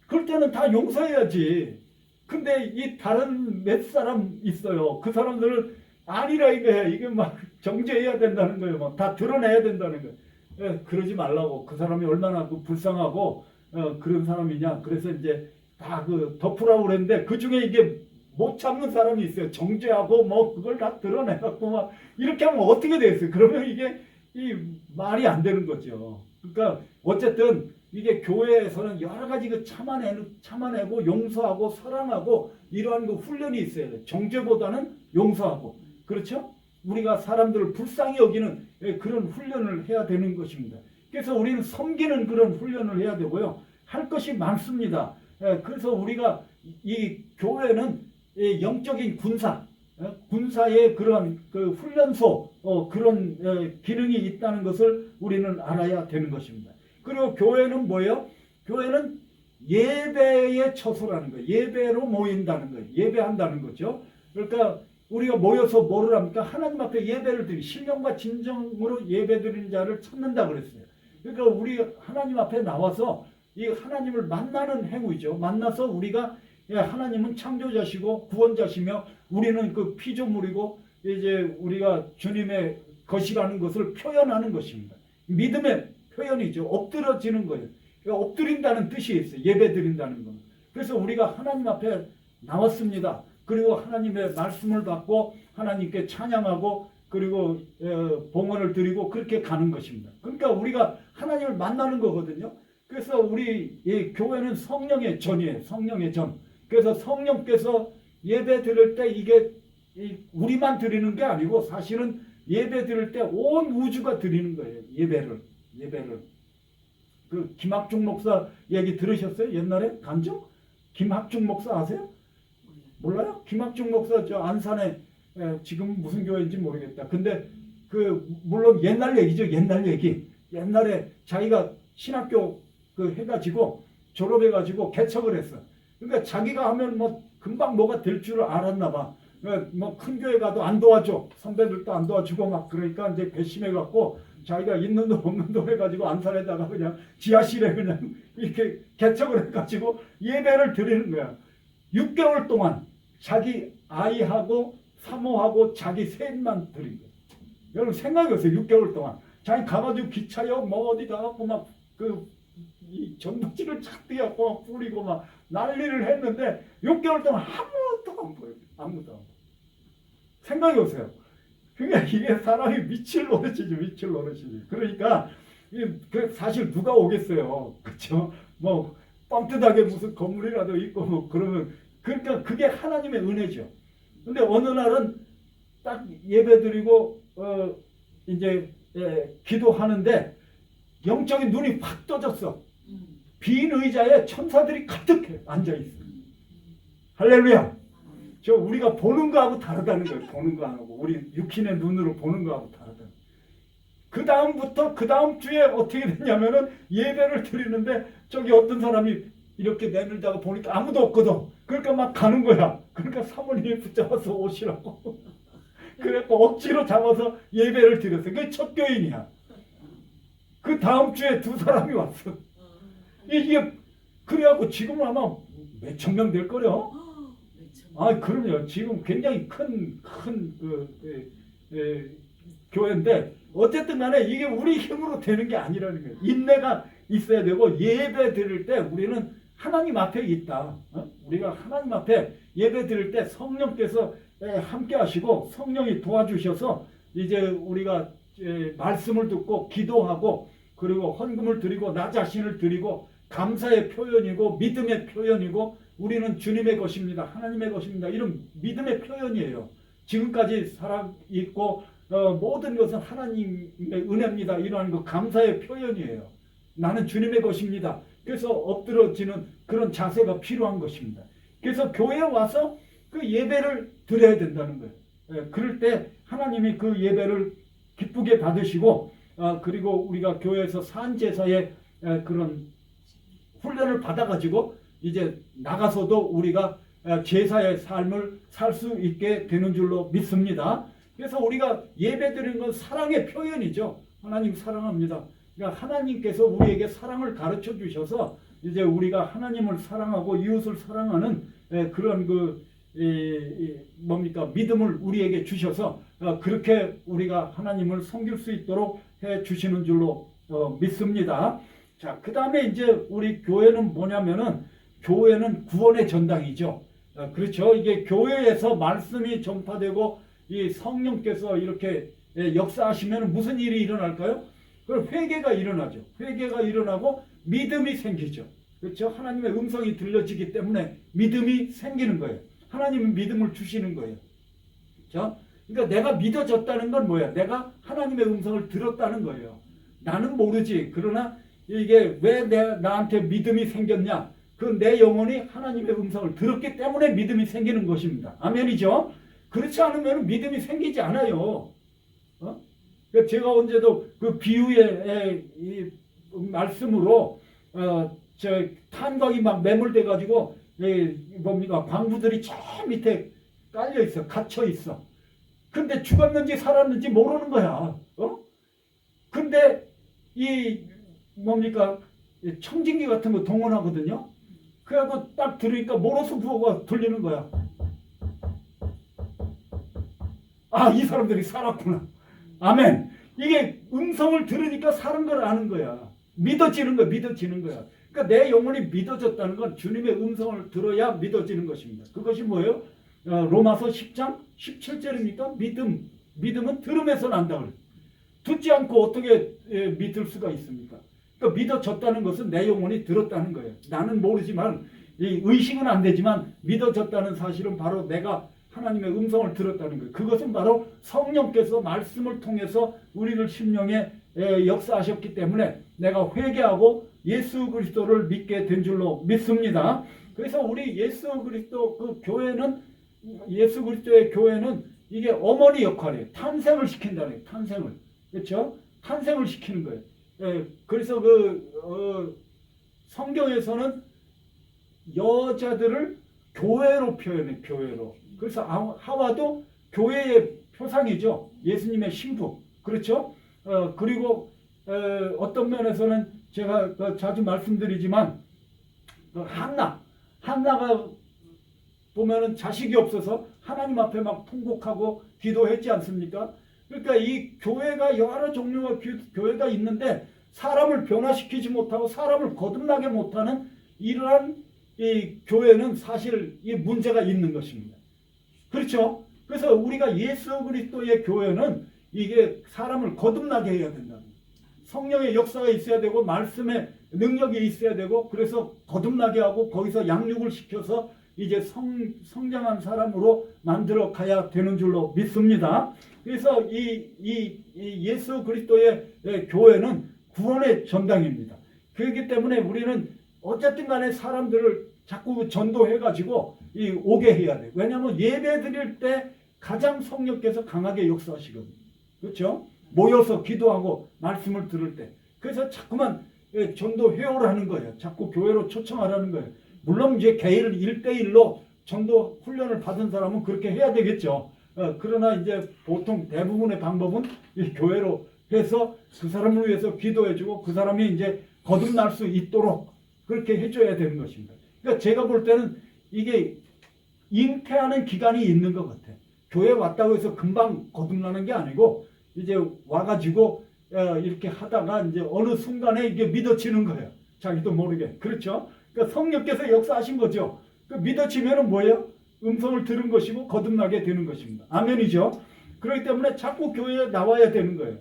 그럴 때는 다 용서해야지. 근데 이 다른 몇 사람 있어요. 그 사람들은 아니라 이거야. 이게 막 정죄해야 된다는 거예요. 막 다 드러내야 된다는 거예요. 그러지 말라고. 그 사람이 얼마나 그 불쌍하고 그런 사람이냐. 그래서 이제 다 그 덮으라고 그랬는데 그 중에 이게 못 참는 사람이 있어요. 정죄하고 뭐 그걸 다 드러내갖고 막 이렇게 하면 어떻게 되겠어요? 그러면 이게 이 말이 안 되는 거죠. 그러니까 어쨌든 이게 교회에서는 여러 가지 그 참아내고 용서하고 사랑하고 이러한 그 훈련이 있어야 돼요. 정죄보다는 용서하고. 그렇죠? 우리가 사람들을 불쌍히 여기는 그런 훈련을 해야 되는 것입니다. 그래서 우리는 섬기는 그런 훈련을 해야 되고요. 할 것이 많습니다. 그래서 우리가 이 교회는 영적인 군사의 그런 그 훈련소 그런 기능이 있다는 것을 우리는 알아야 되는 것입니다. 그리고 교회는 뭐예요? 교회는 예배의 처소라는 거예요. 예배로 모인다는 거예요. 예배한다는 거죠. 그러니까 우리가 모여서 뭐를 합니까? 하나님 앞에 예배를 드리 신령과 진정으로 예배 드리는 자를 찾는다 그랬어요. 그러니까 우리 하나님 앞에 나와서 이 하나님을 만나는 행위죠. 만나서 우리가 하나님은 창조자시고 구원자시며 우리는 그 피조물이고 이제 우리가 주님의 것이라는 것을 표현하는 것입니다. 믿음의 표현이죠. 엎드러지는 거예요. 그러니까 엎드린다는 뜻이 있어요. 예배 드린다는 거. 그래서 우리가 하나님 앞에 나왔습니다. 그리고 하나님의 말씀을 받고 하나님께 찬양하고 그리고 봉헌을 드리고 그렇게 가는 것입니다. 그러니까 우리가 하나님을 만나는 거거든요. 그래서 우리 이 교회는 성령의 전이에요. 성령의 전. 그래서 성령께서 예배 드릴 때 이게 우리만 드리는 게 아니고 사실은 예배 드릴 때 온 우주가 드리는 거예요. 예배를. 그 김학중 목사 얘기 들으셨어요? 옛날에 간증? 김학중 목사 아세요? 몰라요? 김학중 목사 저 안산에 지금 무슨 교회인지 모르겠다. 근데 그 물론 옛날 얘기죠. 옛날 얘기. 옛날에 자기가 신학교 그 해가지고 졸업해가지고 개척을 했어. 그러니까 자기가 하면 뭐 금방 뭐가 될 줄 알았나 봐. 뭐 큰 교회 가도 안 도와줘. 선배들도 안 도와주고 막 그러니까 이제 괘씸해갖고 자기가 있는 돈 없는 돈 해가지고 안산에다가 그냥 지하실에 그냥 이렇게 개척을 해가지고 예배를 드리는 거야. 6개월 동안 자기 아이하고 사모하고 자기 셋만 드린 거야. 여러분 생각이 없어요. 6개월 동안. 자기 가가지고 기차역 뭐 어디 가갖고 막 이 전도지를 착 띄갖고 막 뿌리고 막 난리를 했는데 6개월 동안 아무것도 안 보여요. 아무것도 안 보여요. 생각이 없어요. 그러니까 이게 사람이 미칠 노릇이지, 미칠 노릇이지. 그러니까 사실 누가 오겠어요. 그렇죠? 뭐 뻔뜻하게 무슨 건물이라도 있고 뭐 그러면 그러니까 그게 하나님의 은혜죠. 근데 어느 날은 딱 예배드리고 이제 기도하는데 영적인 눈이 확 떠졌어. 빈 의자에 천사들이 가득 앉아있어. 할렐루야. 저 우리가 보는 거하고 다르다는 거예요. 보는 거하고 우리 육신의 눈으로 보는 거하고 다르다. 그 다음부터 그 다음 주에 어떻게 됐냐면은 예배를 드리는데 저기 어떤 사람이 이렇게 내밀다가 보니까 아무도 없거든. 그러니까 막 가는 거야. 그러니까 사모님이 붙잡아서 오시라고. 그래서 억지로 잡아서 예배를 드렸어. 그게 첫 교인이야. 그 다음 주에 두 사람이 왔어. 이게 그래갖고 지금은 아마 몇천 명 될 거요. 몇천 아, 그럼요. 지금 굉장히 큰 교회인데 어쨌든 간에 이게 우리 힘으로 되는 게 아니라는 거예요. 인내가 있어야 되고 예배 드릴 때 우리는 하나님 앞에 있다. 우리가 하나님 앞에 예배 드릴 때 성령께서 함께 하시고 성령이 도와주셔서 이제 우리가 말씀을 듣고 기도하고 그리고 헌금을 드리고 나 자신을 드리고 감사의 표현이고 믿음의 표현이고 우리는 주님의 것입니다. 하나님의 것입니다. 이런 믿음의 표현이에요. 지금까지 살아있고 모든 것은 하나님의 은혜입니다. 이러한 거 감사의 표현이에요. 나는 주님의 것입니다. 그래서 엎드러지는 그런 자세가 필요한 것입니다. 그래서 교회에 와서 그 예배를 드려야 된다는 거예요. 그럴 때 하나님이 그 예배를 기쁘게 받으시고 그리고 우리가 교회에서 산제사의 그런 훈련을 받아가지고 이제 나가서도 우리가 제사의 삶을 살 수 있게 되는 줄로 믿습니다. 그래서 우리가 예배드리는 건 사랑의 표현이죠. 하나님 사랑합니다. 그러니까 하나님께서 우리에게 사랑을 가르쳐 주셔서 이제 우리가 하나님을 사랑하고 이웃을 사랑하는 그런 믿음을 우리에게 주셔서 그렇게 우리가 하나님을 섬길 수 있도록 해 주시는 줄로 믿습니다. 자, 그 다음에 이제 우리 교회는 뭐냐면은 교회는 구원의 전당이죠. 그렇죠. 이게 교회에서 말씀이 전파되고 이 성령께서 이렇게 역사하시면 무슨 일이 일어날까요? 그럼 회개가 일어나죠. 회개가 일어나고 믿음이 생기죠. 그렇죠. 하나님의 음성이 들려지기 때문에 믿음이 생기는 거예요. 하나님은 믿음을 주시는 거예요. 그렇죠? 그러니까 내가 믿어졌다는 건 뭐야? 내가 하나님의 음성을 들었다는 거예요. 나는 모르지. 그러나 이게 왜 나한테 믿음이 생겼냐? 그 내 영혼이 하나님의 음성을 들었기 때문에 믿음이 생기는 것입니다. 아멘이죠? 그렇지 않으면 믿음이 생기지 않아요. 제가 언제도 그 비유의 이 말씀으로 탄광이 막 매몰돼 가지고 광부들이 저 밑에 깔려 있어, 갇혀 있어. 근데 죽었는지 살았는지 모르는 거야. 근데 청진기 같은 거 동원하거든요. 그래갖고 딱 들으니까 모로스 구호가 들리는 거야. 아, 이 사람들이 살았구나. 아멘. 이게 음성을 들으니까 사는 걸 아는 거야. 믿어지는 거야. 그러니까 내 영혼이 믿어졌다는 건 주님의 음성을 들어야 믿어지는 것입니다. 그것이 뭐예요? 로마서 10장 17절입니까? 믿음은 들음에서 난다 그래요. 듣지 않고 어떻게 믿을 수가 있습니까? 그러니까 믿어졌다는 것은 내 영혼이 들었다는 거예요. 나는 모르지만 의식은 안 되지만 믿어졌다는 사실은 바로 내가 하나님의 음성을 들었다는 거예요. 그것은 바로 성령께서 말씀을 통해서 우리를 심령에 역사하셨기 때문에 내가 회개하고 예수 그리스도를 믿게 된 줄로 믿습니다. 그래서 우리 예수 그리스도 그 교회는 예수 그리스도의 교회는 이게 어머니 역할이에요. 탄생을 시킨다는 거예요. 탄생을. 그렇죠? 탄생을 시키는 거예요. 그래서 성경에서는 여자들을 교회로 표현해, 교회로. 그래서 하와도 교회의 표상이죠. 예수님의 신부. 그렇죠? 그리고 어떤 면에서는 제가 자주 말씀드리지만 한나가 보면은 자식이 없어서 하나님 앞에 막 통곡하고 기도했지 않습니까? 그러니까 이 교회가 여러 종류의 교회가 있는데 사람을 변화시키지 못하고 사람을 거듭나게 못하는 이러한 이 교회는 사실 이 문제가 있는 것입니다. 그렇죠? 그래서 우리가 예수 그리스도의 교회는 이게 사람을 거듭나게 해야 된다. 성령의 역사가 있어야 되고 말씀의 능력이 있어야 되고 그래서 거듭나게 하고 거기서 양육을 시켜서 이제 성장한 사람으로 만들어 가야 되는 줄로 믿습니다. 그래서 이 예수 그리스도의 교회는 구원의 전당입니다. 그렇기 때문에 우리는 어쨌든 간에 사람들을 자꾸 전도해가지고 오게 해야 돼요. 왜냐하면 예배 드릴 때 가장 성령께서 강하게 역사하시거든요. 그렇죠? 모여서 기도하고 말씀을 들을 때. 그래서 자꾸만 전도 회오라는 거예요. 자꾸 교회로 초청하라는 거예요. 물론 이제 개인 1대1로 전도 훈련을 받은 사람은 그렇게 해야 되겠죠. 그러나 이제 보통 대부분의 방법은 이 교회로 해서 그 사람을 위해서 기도해주고 그 사람이 이제 거듭날 수 있도록 그렇게 해줘야 되는 것입니다. 그러니까 제가 볼 때는 이게 잉태하는 기간이 있는 것 같아. 교회 왔다고 해서 금방 거듭나는 게 아니고 이제 와가지고 이렇게 하다가 이제 어느 순간에 이게 믿어지는 거예요. 자기도 모르게. 그렇죠? 그러니까 성령께서 역사하신 거죠. 그 믿어지면은 뭐예요? 음성을 들은 것이고 거듭나게 되는 것입니다. 아멘이죠? 그렇기 때문에 자꾸 교회에 나와야 되는 거예요.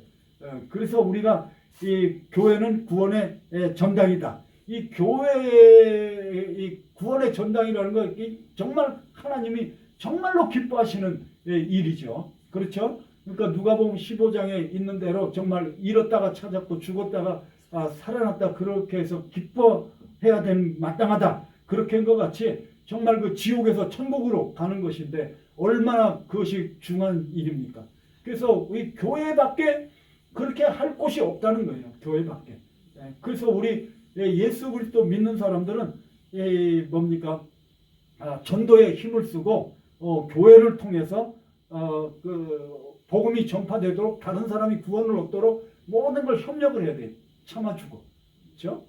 그래서 우리가 이 교회는 구원의 전당이다. 이 교회의 이 구원의 전당이라는 거 정말 하나님이 정말로 기뻐하시는 일이죠. 그렇죠? 그러니까 누가복음 15장에 있는 대로 정말 잃었다가 찾았고 죽었다가 살아났다 그렇게 해서 기뻐해야 되는 마땅하다. 그렇게 한 것 같이 정말 그 지옥에서 천국으로 가는 것인데 얼마나 그것이 중요한 일입니까? 그래서 우리 교회밖에 그렇게 할 곳이 없다는 거예요. 교회밖에. 그래서 우리 예수 그리스도 믿는 사람들은 뭡니까? 전도에 힘을 쓰고 교회를 통해서 그 복음이 전파되도록 다른 사람이 구원을 얻도록 모든 걸 협력을 해야 돼. 참아주고, 그렇죠?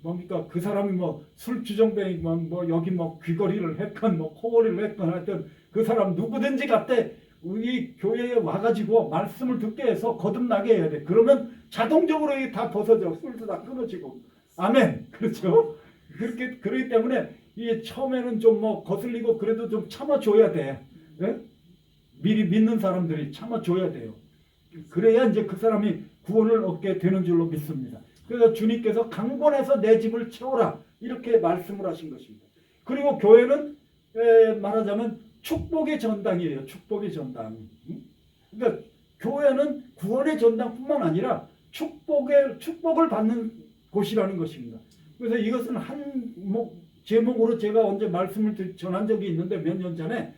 뭡니까? 그 사람이 뭐 술주정뱅이면 뭐 여기 뭐 귀걸이를 했건 뭐 코걸이를 했건 하여튼 그 사람 누구든지 갖대 우리 교회에 와가지고 말씀을 듣게 해서 거듭나게 해야 돼. 그러면 자동적으로 이게 다 벗어져. 술도 다 끊어지고. 아멘. 그렇죠? 그렇기 때문에 이게 처음에는 좀 뭐 거슬리고 그래도 좀 참아줘야 돼. 네? 미리 믿는 사람들이 참아줘야 돼요. 그래야 이제 그 사람이 구원을 얻게 되는 줄로 믿습니다. 그래서 주님께서 강권해서 내 집을 채워라 이렇게 말씀을 하신 것입니다. 그리고 교회는 말하자면 축복의 전당이에요. 축복의 전당. 그러니까 교회는 구원의 전당뿐만 아니라 축복을 받는 곳이라는 것입니다. 그래서 이것은 한 제목으로 제가 언제 말씀을 전한 적이 있는데 몇 년 전에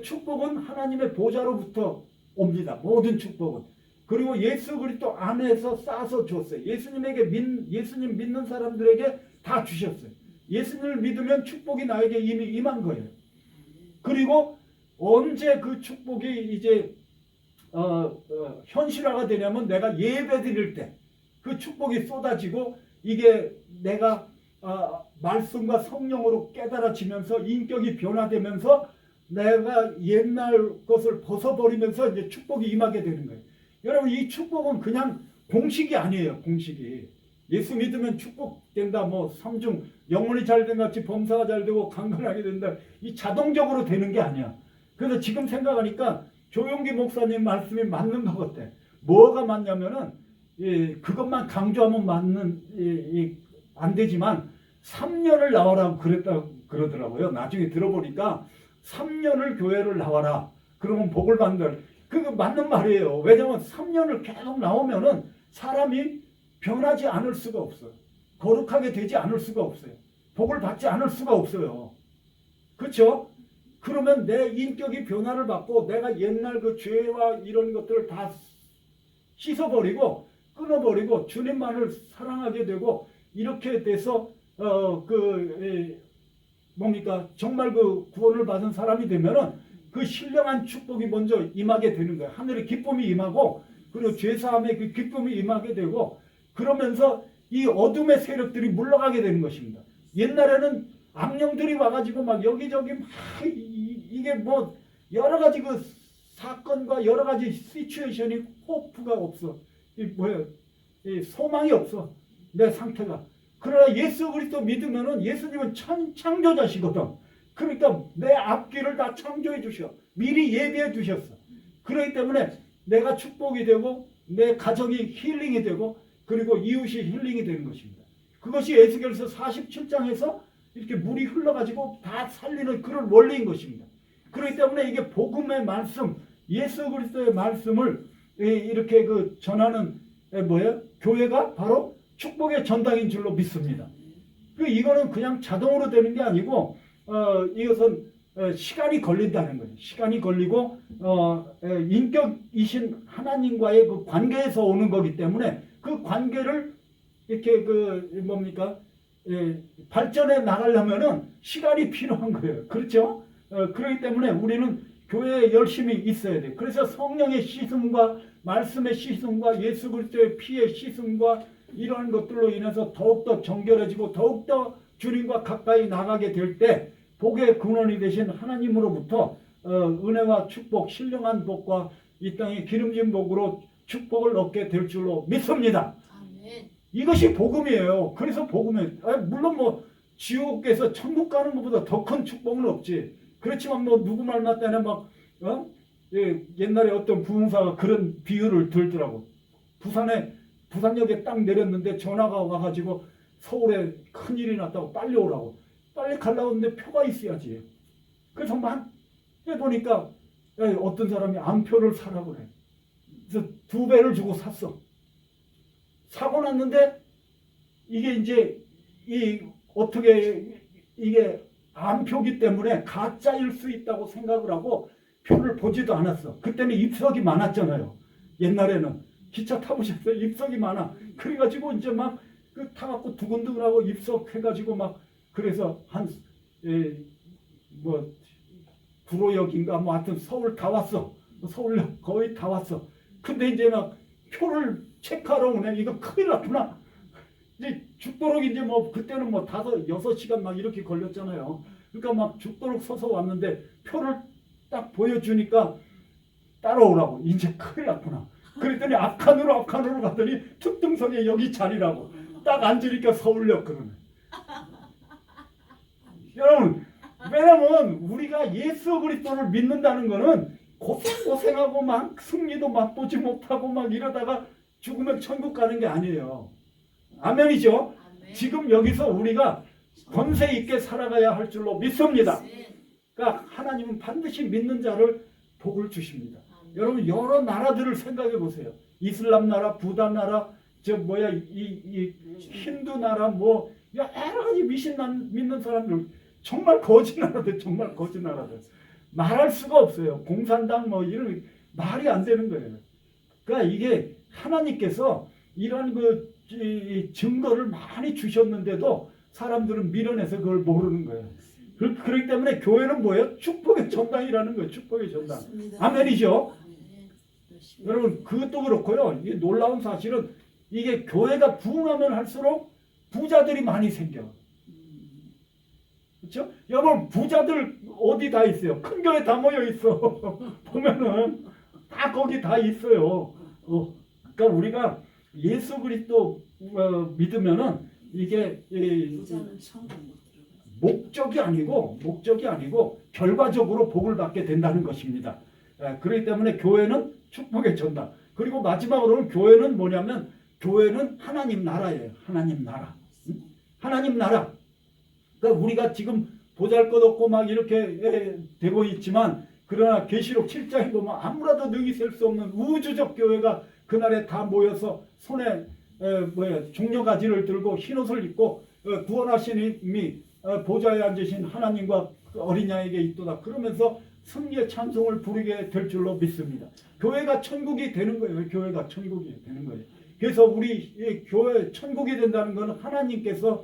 축복은 하나님의 보좌로부터 옵니다. 모든 축복은. 그리고 예수 그리스도 안에서 쌓아서 줬어요. 예수님 믿는 사람들에게 다 주셨어요. 예수님을 믿으면 축복이 나에게 이미 임한 거예요. 그리고 언제 그 축복이 이제 현실화가 되냐면 내가 예배 드릴 때 그 축복이 쏟아지고 이게 내가 말씀과 성령으로 깨달아지면서 인격이 변화되면서 내가 옛날 것을 벗어버리면서 이제 축복이 임하게 되는 거예요. 여러분 이 축복은 그냥 공식이 아니에요. 공식이. 예수 믿으면 축복된다. 뭐 삼중 영혼이 잘된 같이 범사가 잘되고 강건하게 된다. 이 자동적으로 되는 게 아니야. 그래서 지금 생각하니까 조용기 목사님 말씀이 맞는 것 같아. 뭐가 맞냐면은 그것만 강조하면 안 되지만 3년을 나와라고 그러더라고요. 나중에 들어보니까 3년을 교회를 나와라. 그러면 복을 받는다. 그거 맞는 말이에요. 왜냐하면 3년을 계속 나오면은 사람이 변하지 않을 수가 없어요. 거룩하게 되지 않을 수가 없어요. 복을 받지 않을 수가 없어요. 그렇죠? 그러면 내 인격이 변화를 받고 내가 옛날 그 죄와 이런 것들을 다 씻어버리고 끊어버리고 주님만을 사랑하게 되고 이렇게 돼서 뭡니까? 정말 그 구원을 받은 사람이 되면은 그 신령한 축복이 먼저 임하게 되는 거예요. 하늘의 기쁨이 임하고 그리고 죄사함의 그 기쁨이 임하게 되고 그러면서 이 어둠의 세력들이 물러가게 되는 것입니다. 옛날에는 악령들이 와가지고 막 여기저기 막 이게 뭐 여러 가지 그 사건과 여러 가지 시츄에이션이 호프가 없어. 이 소망이 없어. 내 상태가. 그러나 예수 그리스도 믿으면은 예수님은 창조자시거든. 그러니까 내 앞길을 다 창조해 주셔. 미리 예비해 주셨어. 그렇기 때문에 내가 축복이 되고 내 가정이 힐링이 되고 그리고 이웃이 힐링이 되는 것입니다. 그것이 에스겔서 47장에서 이렇게 물이 흘러가지고 다 살리는 그런 원리인 것입니다. 그렇기 때문에 이게 복음의 말씀, 예수 그리스도의 말씀을 이렇게 전하는 교회가 바로 축복의 전당인 줄로 믿습니다. 이거는 그냥 자동으로 되는 게 아니고 이것은 시간이 걸린다는 거예요. 시간이 걸리고 인격이신 하나님과의 그 관계에서 오는 거기 때문에 그 관계를 이렇게 발전해 나가려면은 시간이 필요한 거예요. 그렇죠? 그렇기 때문에 우리는 교회에 열심히 있어야 돼요. 그래서 성령의 씻음과 말씀의 씻음과 예수 그리스도의 피의 씻음과 이러한 것들로 인해서 더욱더 정결해지고 더욱더 주님과 가까이 나가게 될 때 복의 근원이 되신 하나님으로부터 은혜와 축복, 신령한 복과 이 땅의 기름진 복으로 축복을 얻게 될 줄로 믿습니다. 아멘. 이것이 복음이에요. 그래서 복음이에요. 물론 뭐 지옥에서 천국 가는 것보다 더 큰 축복은 없지. 그렇지만 뭐 누구 말 맞다냐 막 옛날에 어떤 부흥사가 그런 비유를 들더라고. 부산역에 딱 내렸는데 전화가 와가지고 서울에 큰일이 났다고 빨리 오라고. 빨리 가려고 하는데 표가 있어야지. 그래서 막 해보니까 어떤 사람이 암표를 사라고 그래. 그래서 2배를 주고 샀어. 사고 났는데 이게 이제 어떻게 이게 암표기 때문에 가짜일 수 있다고 생각을 하고 표를 보지도 않았어. 그때는 입석이 많았잖아요. 옛날에는 기차 타보셨어요? 입석이 많아. 그래가지고 이제 막 타갖고 두근두근하고 입석해가지고 막 그래서 뭐 구로역인가 뭐 하여튼 서울 다 왔어. 서울역 거의 다 왔어. 근데 이제 막 표를 체크하러 오네. 이거 큰일 났구나. 이제 죽도록 이제 뭐 그때는 뭐 5-6시간 막 이렇게 걸렸잖아요. 그러니까 막 죽도록 서서 왔는데 표를 딱 보여주니까 따라오라고. 이제 큰일 났구나. 그랬더니 앞칸으로 갔더니 특등석에 여기 자리라고. 딱 앉으니까 서울역 그러네. 여러분, 왜냐면 우리가 예수 그리스도를 믿는다는 거는 고생하고 막 승리도 맛보지 못하고 막 이러다가 죽으면 천국 가는 게 아니에요. 아멘이죠? 아멘. 지금 여기서 우리가 권세 있게 살아가야 할 줄로 믿습니다. 그러니까 하나님은 반드시 믿는 자를 복을 주십니다. 아멘. 여러분 여러 나라들을 생각해 보세요. 이슬람 나라, 부다 나라, 이 힌두 나라 뭐 여러 가지 믿는 사람들 정말 거짓 나라들, 정말 거짓 나라들. 말할 수가 없어요. 공산당 뭐 이런 말이 안 되는 거예요. 그러니까 이게 하나님께서 이런 증거를 많이 주셨는데도 사람들은 밀어내서 그걸 모르는 거예요. 그렇기 때문에 교회는 뭐예요? 축복의 전당이라는 거예요. 축복의 전당. 아멘이죠? 여러분 그것도 그렇고요. 이게 놀라운 사실은 이게 교회가 부흥하면 할수록 부자들이 많이 생겨. 그렇죠? 여러분 부자들 어디 다 있어요? 큰 교회 다 모여 있어. 보면은 다 거기 다 있어요. 그러니까 우리가 예수 그리스도 믿으면은 이게 목적이 아니고 결과적으로 복을 받게 된다는 것입니다. 그렇기 때문에 교회는 축복의 전당. 그리고 마지막으로는 교회는 뭐냐면 교회는 하나님 나라예요. 하나님 나라. 하나님 나라. 그러니까 우리가 지금 보잘것없고 막 이렇게 되고 있지만 그러나 계시록 7장에 보면 아무라도 능히 셀 수 없는 우주적 교회가 그날에 다 모여서 손에 종려가지를 들고 흰옷을 입고 구원하신 이미 보좌에 앉으신 하나님과 어린 양에게 있도다. 그러면서 승리의 찬송을 부르게 될 줄로 믿습니다. 교회가 천국이 되는 거예요. 교회가 천국이 되는 거예요. 그래서 우리 교회 천국이 된다는 것은 하나님께서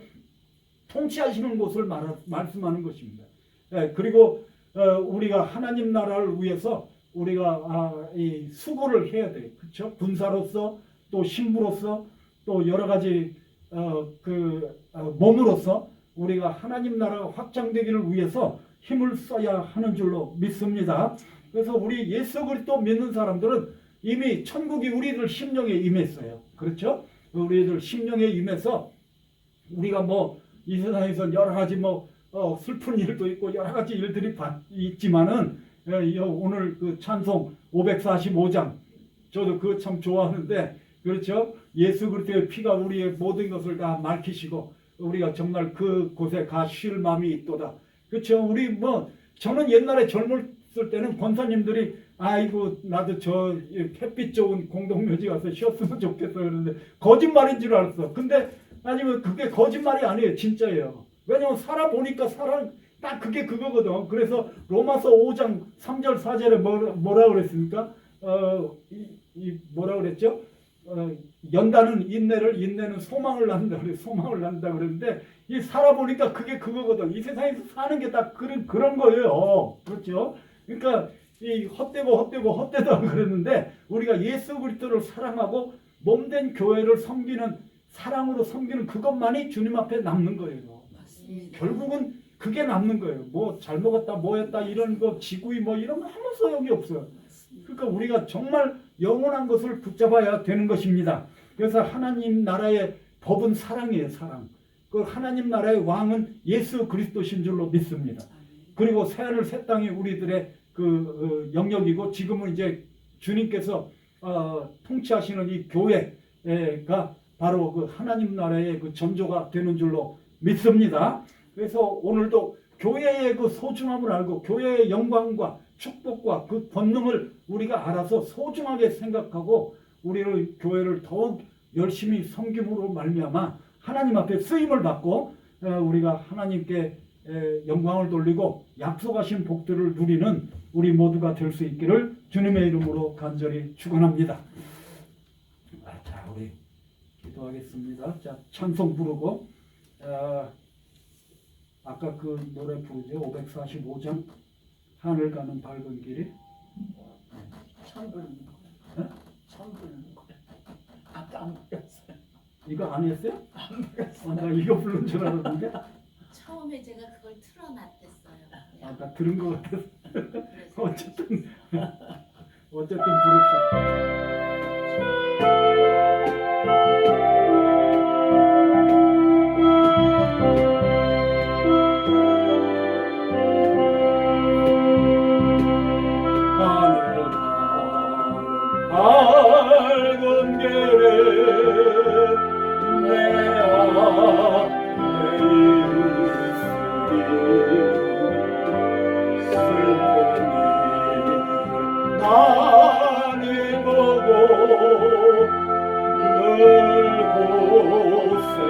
통치하시는 곳을 말씀하는 것입니다. 그리고 우리가 하나님 나라를 위해서 우리가 이 수고를 해야 돼요. 그렇죠? 군사로서 또 신부로서 또 여러 가지 몸으로서 우리가 하나님 나라가 확장되기를 위해서 힘을 써야 하는 줄로 믿습니다. 그래서 우리 예수 그리스도 믿는 사람들은 이미 천국이 우리들 심령에 임했어요. 그렇죠? 우리들 심령에 임해서 우리가 뭐 이 세상에서 여러 가지 슬픈 일도 있고 여러 가지 일들이 있지만은 오늘 그 찬송 545장 저도 그거 참 좋아하는데 그렇죠? 예수 그리스도의 피가 우리의 모든 것을 다 밝히시고 우리가 정말 그곳에 가 쉴 마음이 있도다. 그렇죠? 우리 저는 옛날에 젊었을 때는 권사님들이 아이고 나도 저 햇빛 좋은 공동묘지 가서 쉬었으면 좋겠어 그러는데 거짓말인 줄 알았어. 근데 아니면 그게 거짓말이 아니에요. 진짜예요. 왜냐면 살아보니까 딱 그게 그거거든. 그래서 로마서 5장 3절 4절에 뭐라 그랬습니까? 뭐라 그랬죠? 연다는 인내는 소망을 낳는다 그래. 소망을 낳는다 그랬는데 이 살아보니까 그게 그거거든. 이 세상에서 사는 게 다 그런 거예요. 그렇죠? 그러니까 이 헛되다 그랬는데 우리가 예수 그리스도를 사랑하고 몸된 교회를 섬기는 사랑으로 섬기는 그것만이 주님 앞에 남는 거예요. 맞습니다. 결국은 그게 남는 거예요. 뭐 잘 먹었다 뭐했다 이런 거 지구이 뭐 이런 거 아무 소용이 없어요. 그러니까 우리가 정말 영원한 것을 붙잡아야 되는 것입니다. 그래서 하나님 나라의 법은 사랑이에요. 사랑. 그 하나님 나라의 왕은 예수 그리스도신 줄로 믿습니다. 그리고 새하늘 새 땅이 우리들의 그 영역이고 지금은 이제 주님께서 통치하시는 이 교회가 바로 그 하나님 나라의 그 전조가 되는 줄로 믿습니다. 그래서 오늘도 교회의 그 소중함을 알고 교회의 영광과 축복과 그 권능을 우리가 알아서 소중하게 생각하고 우리를 교회를 더욱 열심히 섬김으로 말미암아 하나님 앞에 쓰임을 받고 우리가 하나님께 영광을 돌리고 약속하신 복들을 누리는 우리 모두가 될 수 있기를 주님의 이름으로 간절히 축원합니다. 자, 우리 기도하겠습니다. 자, 찬송 부르고 아까 그 노래 부르죠. 545장 하늘 가는 밝은 길이 처음 부르는 거예요. 처음 부르는 거예요. 아까 안 불렀어요. 이거 안 했어요? 안 불렀어요. 나 이거 부른 줄 알았는데 처음에 제가 그걸 틀어놨댔어요. 아까 들은 것 같아서 그래서 어쨌든 부릅시다. 밝은 길에 내 앞에 있으리 슬픈 일을 많이 보고 늘 고생하여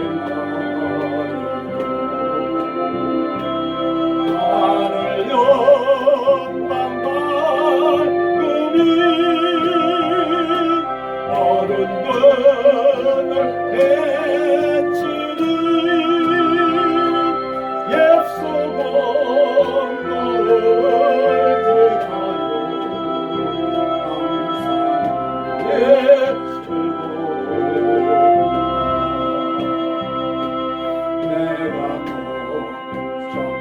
하늘 영광 밝음이 어른 그늘 대치니 예수 공로를 대하여 항상 예수로 내가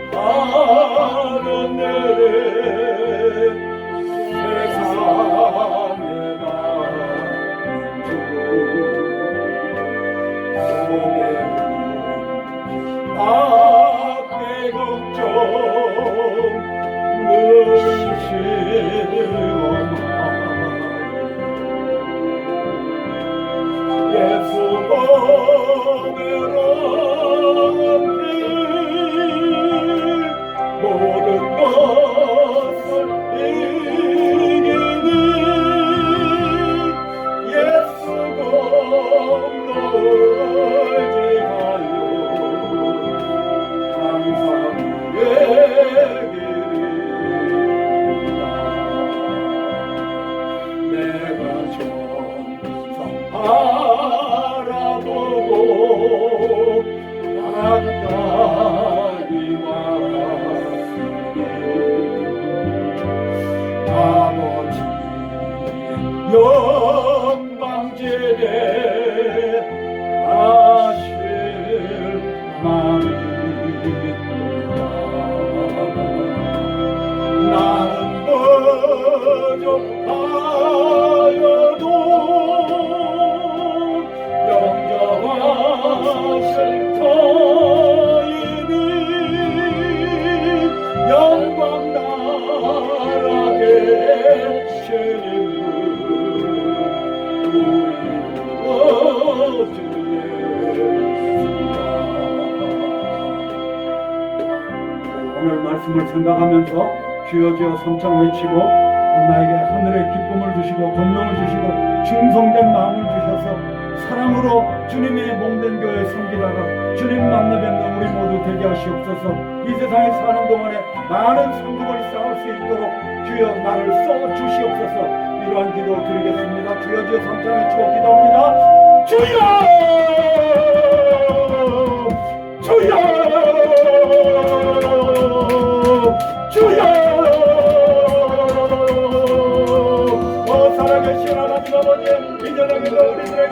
걱정하는 내래 세상에 앞에 걱정 늘 실험하 예수 보배로운 길 모든 것을 이기니 예수 공로를 내가 정성 바라보고 가까이 왔으니 아버지 영광 제대 하실 마음이 나는 부족하여도 영접하실 터이니 영광 나라 되시는 오늘 말씀을 생각하면서 주여 주여 삼창 외치고 나에게 하늘의 기쁨을 주시고 권능을 주시고 충성된 마음을 주셔서 사랑으로 주님의 몸된 교회 섬기다가 주님 만나 뵙는 우리 모두 되게 하시옵소서. 이 세상에 사는 동안에 많은 상급을 쌓을 수 있도록 주여 나를 써 주시옵소서. 이러한 기도 드리겠습니다. 주여 주여 삼창 외치고 기도합니다. 주여 주여 주여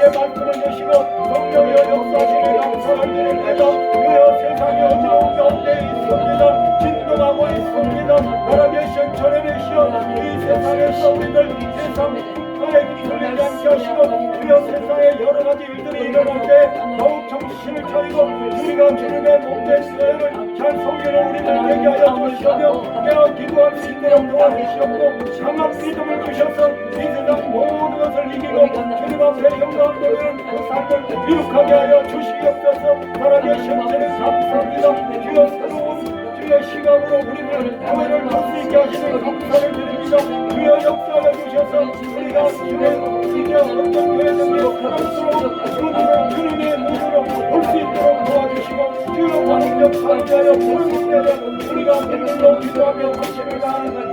우리에게 말씀을 주시고 성령의 역사하시는 감사드립니다. 그여 세상의 어지러운 가운데 있습니다. 진동하고 있습니다. 살아계신 전해내시오. 이 세상에서 우리들 세상 국가에 흔들리지 않게 하시고 그여 세상에 여러 가지 일들이 일어날 때 더욱 정신을 차리고 우리가 주님의 몸된 교회를 잘 섬기는 우리들 되게 하여 주시며 깨어 기도할 수 있도록 도와주시옵고 강한 믿음을 주셔서 이 세상 모든 것을 이기고 주님 앞에 영광 돌리는 그 삶을 이룩하게 하여 주시옵소서. 살아계신 주님 감사합니다. 주여 새로운 주의 시각으로 우리를 교회를 볼 수 있게 하시는 감사를 드립니다. 주여 역사하여 주셔서 우리가 주의 이제 어떤 교회들이 사랑스러운 주님의 모습으로 볼 수 있도록 도와주시고 주여 광력 사랑하여 부르게 하여 우리가 믿음으로 기도하며 하시는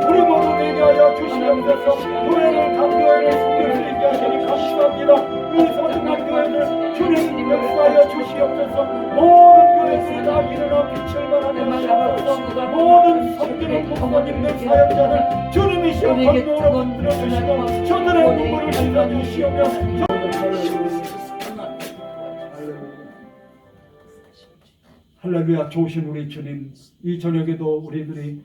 우리 모두 되게 하여 주시옵소서. 교회를 각 교회를 섬길 수 있게 하시니 감사합니다. 이 소중한 교회를 주님 역사하여 주시옵소서. 모든 교회에서 다 일어나 빛을 발하며 주시옵소서. 모든 섬기는 목사님들 사역자들 주님이시여 건강으로 만들어 주시고 저들의 눈물을 씻어 주시오며 할렐루야. 좋으신 우리 주님, 이 저녁에도 우리들이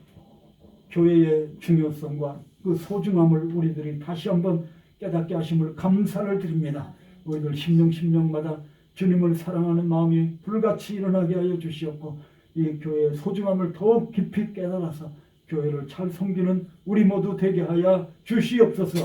교회의 중요성과 그 소중함을 우리들이 다시 한번 깨닫게 하심을 감사를 드립니다. 우리들 심령마다 주님을 사랑하는 마음이 불같이 일어나게 하여 주시옵고 이 교회의 소중함을 더욱 깊이 깨달아서 교회를 잘 섬기는 우리 모두 되게 하여 주시옵소서.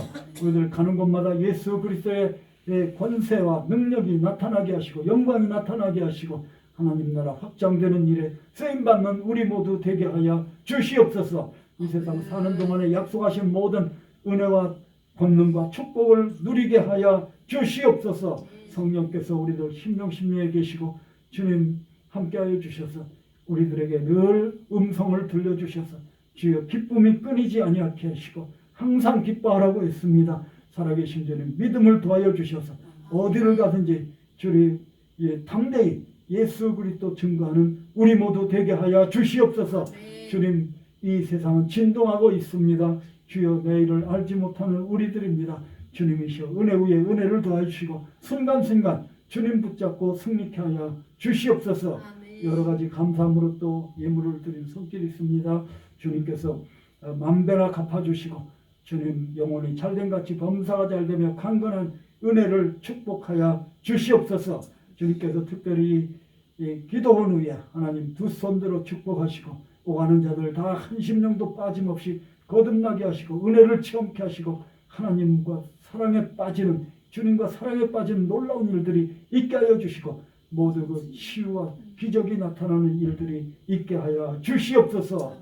우리들 가는 곳마다 예수 그리스도의 권세와 능력이 나타나게 하시고 영광이 나타나게 하시고 하나님 나라 확장되는 일에 쓰임받는 우리 모두 되게 하여 주시옵소서. 이 세상 사는 동안에 약속하신 모든 은혜와 권능과 축복을 누리게 하여 주시옵소서. 성령께서 우리들 심령에 계시고 주님 함께하여 주셔서 우리들에게 늘 음성을 들려주셔서 주여 기쁨이 끊이지 아니하게 하시고 항상 기뻐하라고 했습니다. 살아계신 주님 믿음을 도하여 주셔서 어디를 가든지 주님 담대히 예수 그리스도 증거하는 우리 모두 되게 하여 주시옵소서. 주님 이 세상은 진동하고 있습니다. 주여 내일을 알지 못하는 우리들입니다. 주님이시여 은혜 위에 은혜를 더하시고 순간순간 주님 붙잡고 승리케 하여 주시옵소서. 여러 가지 감사함으로 또 예물을 드린 손길이 있습니다. 주님께서 만배나 갚아주시고 주님 영혼이 잘된같이 범사가 잘되며 강건한 은혜를 축복하여 주시옵소서. 주님께서 특별히 기도원 후에 하나님 두 손들어 축복하시고 오가는 자들 다 한 심령도 빠짐없이 거듭나게 하시고 은혜를 체험케 하시고 하나님과 사랑에 빠지는 주님과 사랑에 빠지는 놀라운 일들이 있게 하여 주시고 모두 그 치유와 기적이 나타나는 일들이 있게 하여 주시옵소서.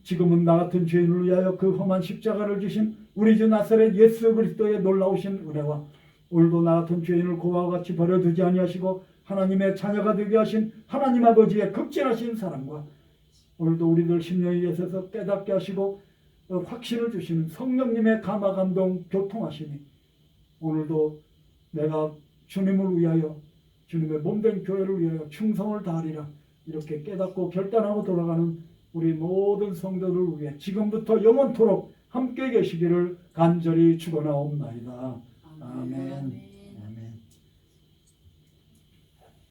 지금은 나 같은 죄인을 위하여 그 험한 십자가를 지신 우리 주 나사렛 예수 그리스도의 놀라우신 은혜와 오늘도 나 같은 죄인을 고아와 같이 버려두지 아니하시고 하나님의 자녀가 되게 하신 하나님 아버지의 극진하신 사랑과 오늘도 우리들 심령에 계셔서 깨닫게 하시고 확신을 주시는 성령님의 감화 감동 교통하시니 오늘도 내가 주님을 위하여 주님의 몸된 교회를 위하여 충성을 다하리라 이렇게 깨닫고 결단하고 돌아가는 우리 모든 성도를 위해 지금부터 영원토록 함께 계시기를 간절히 축원하옵나이다. 아멘.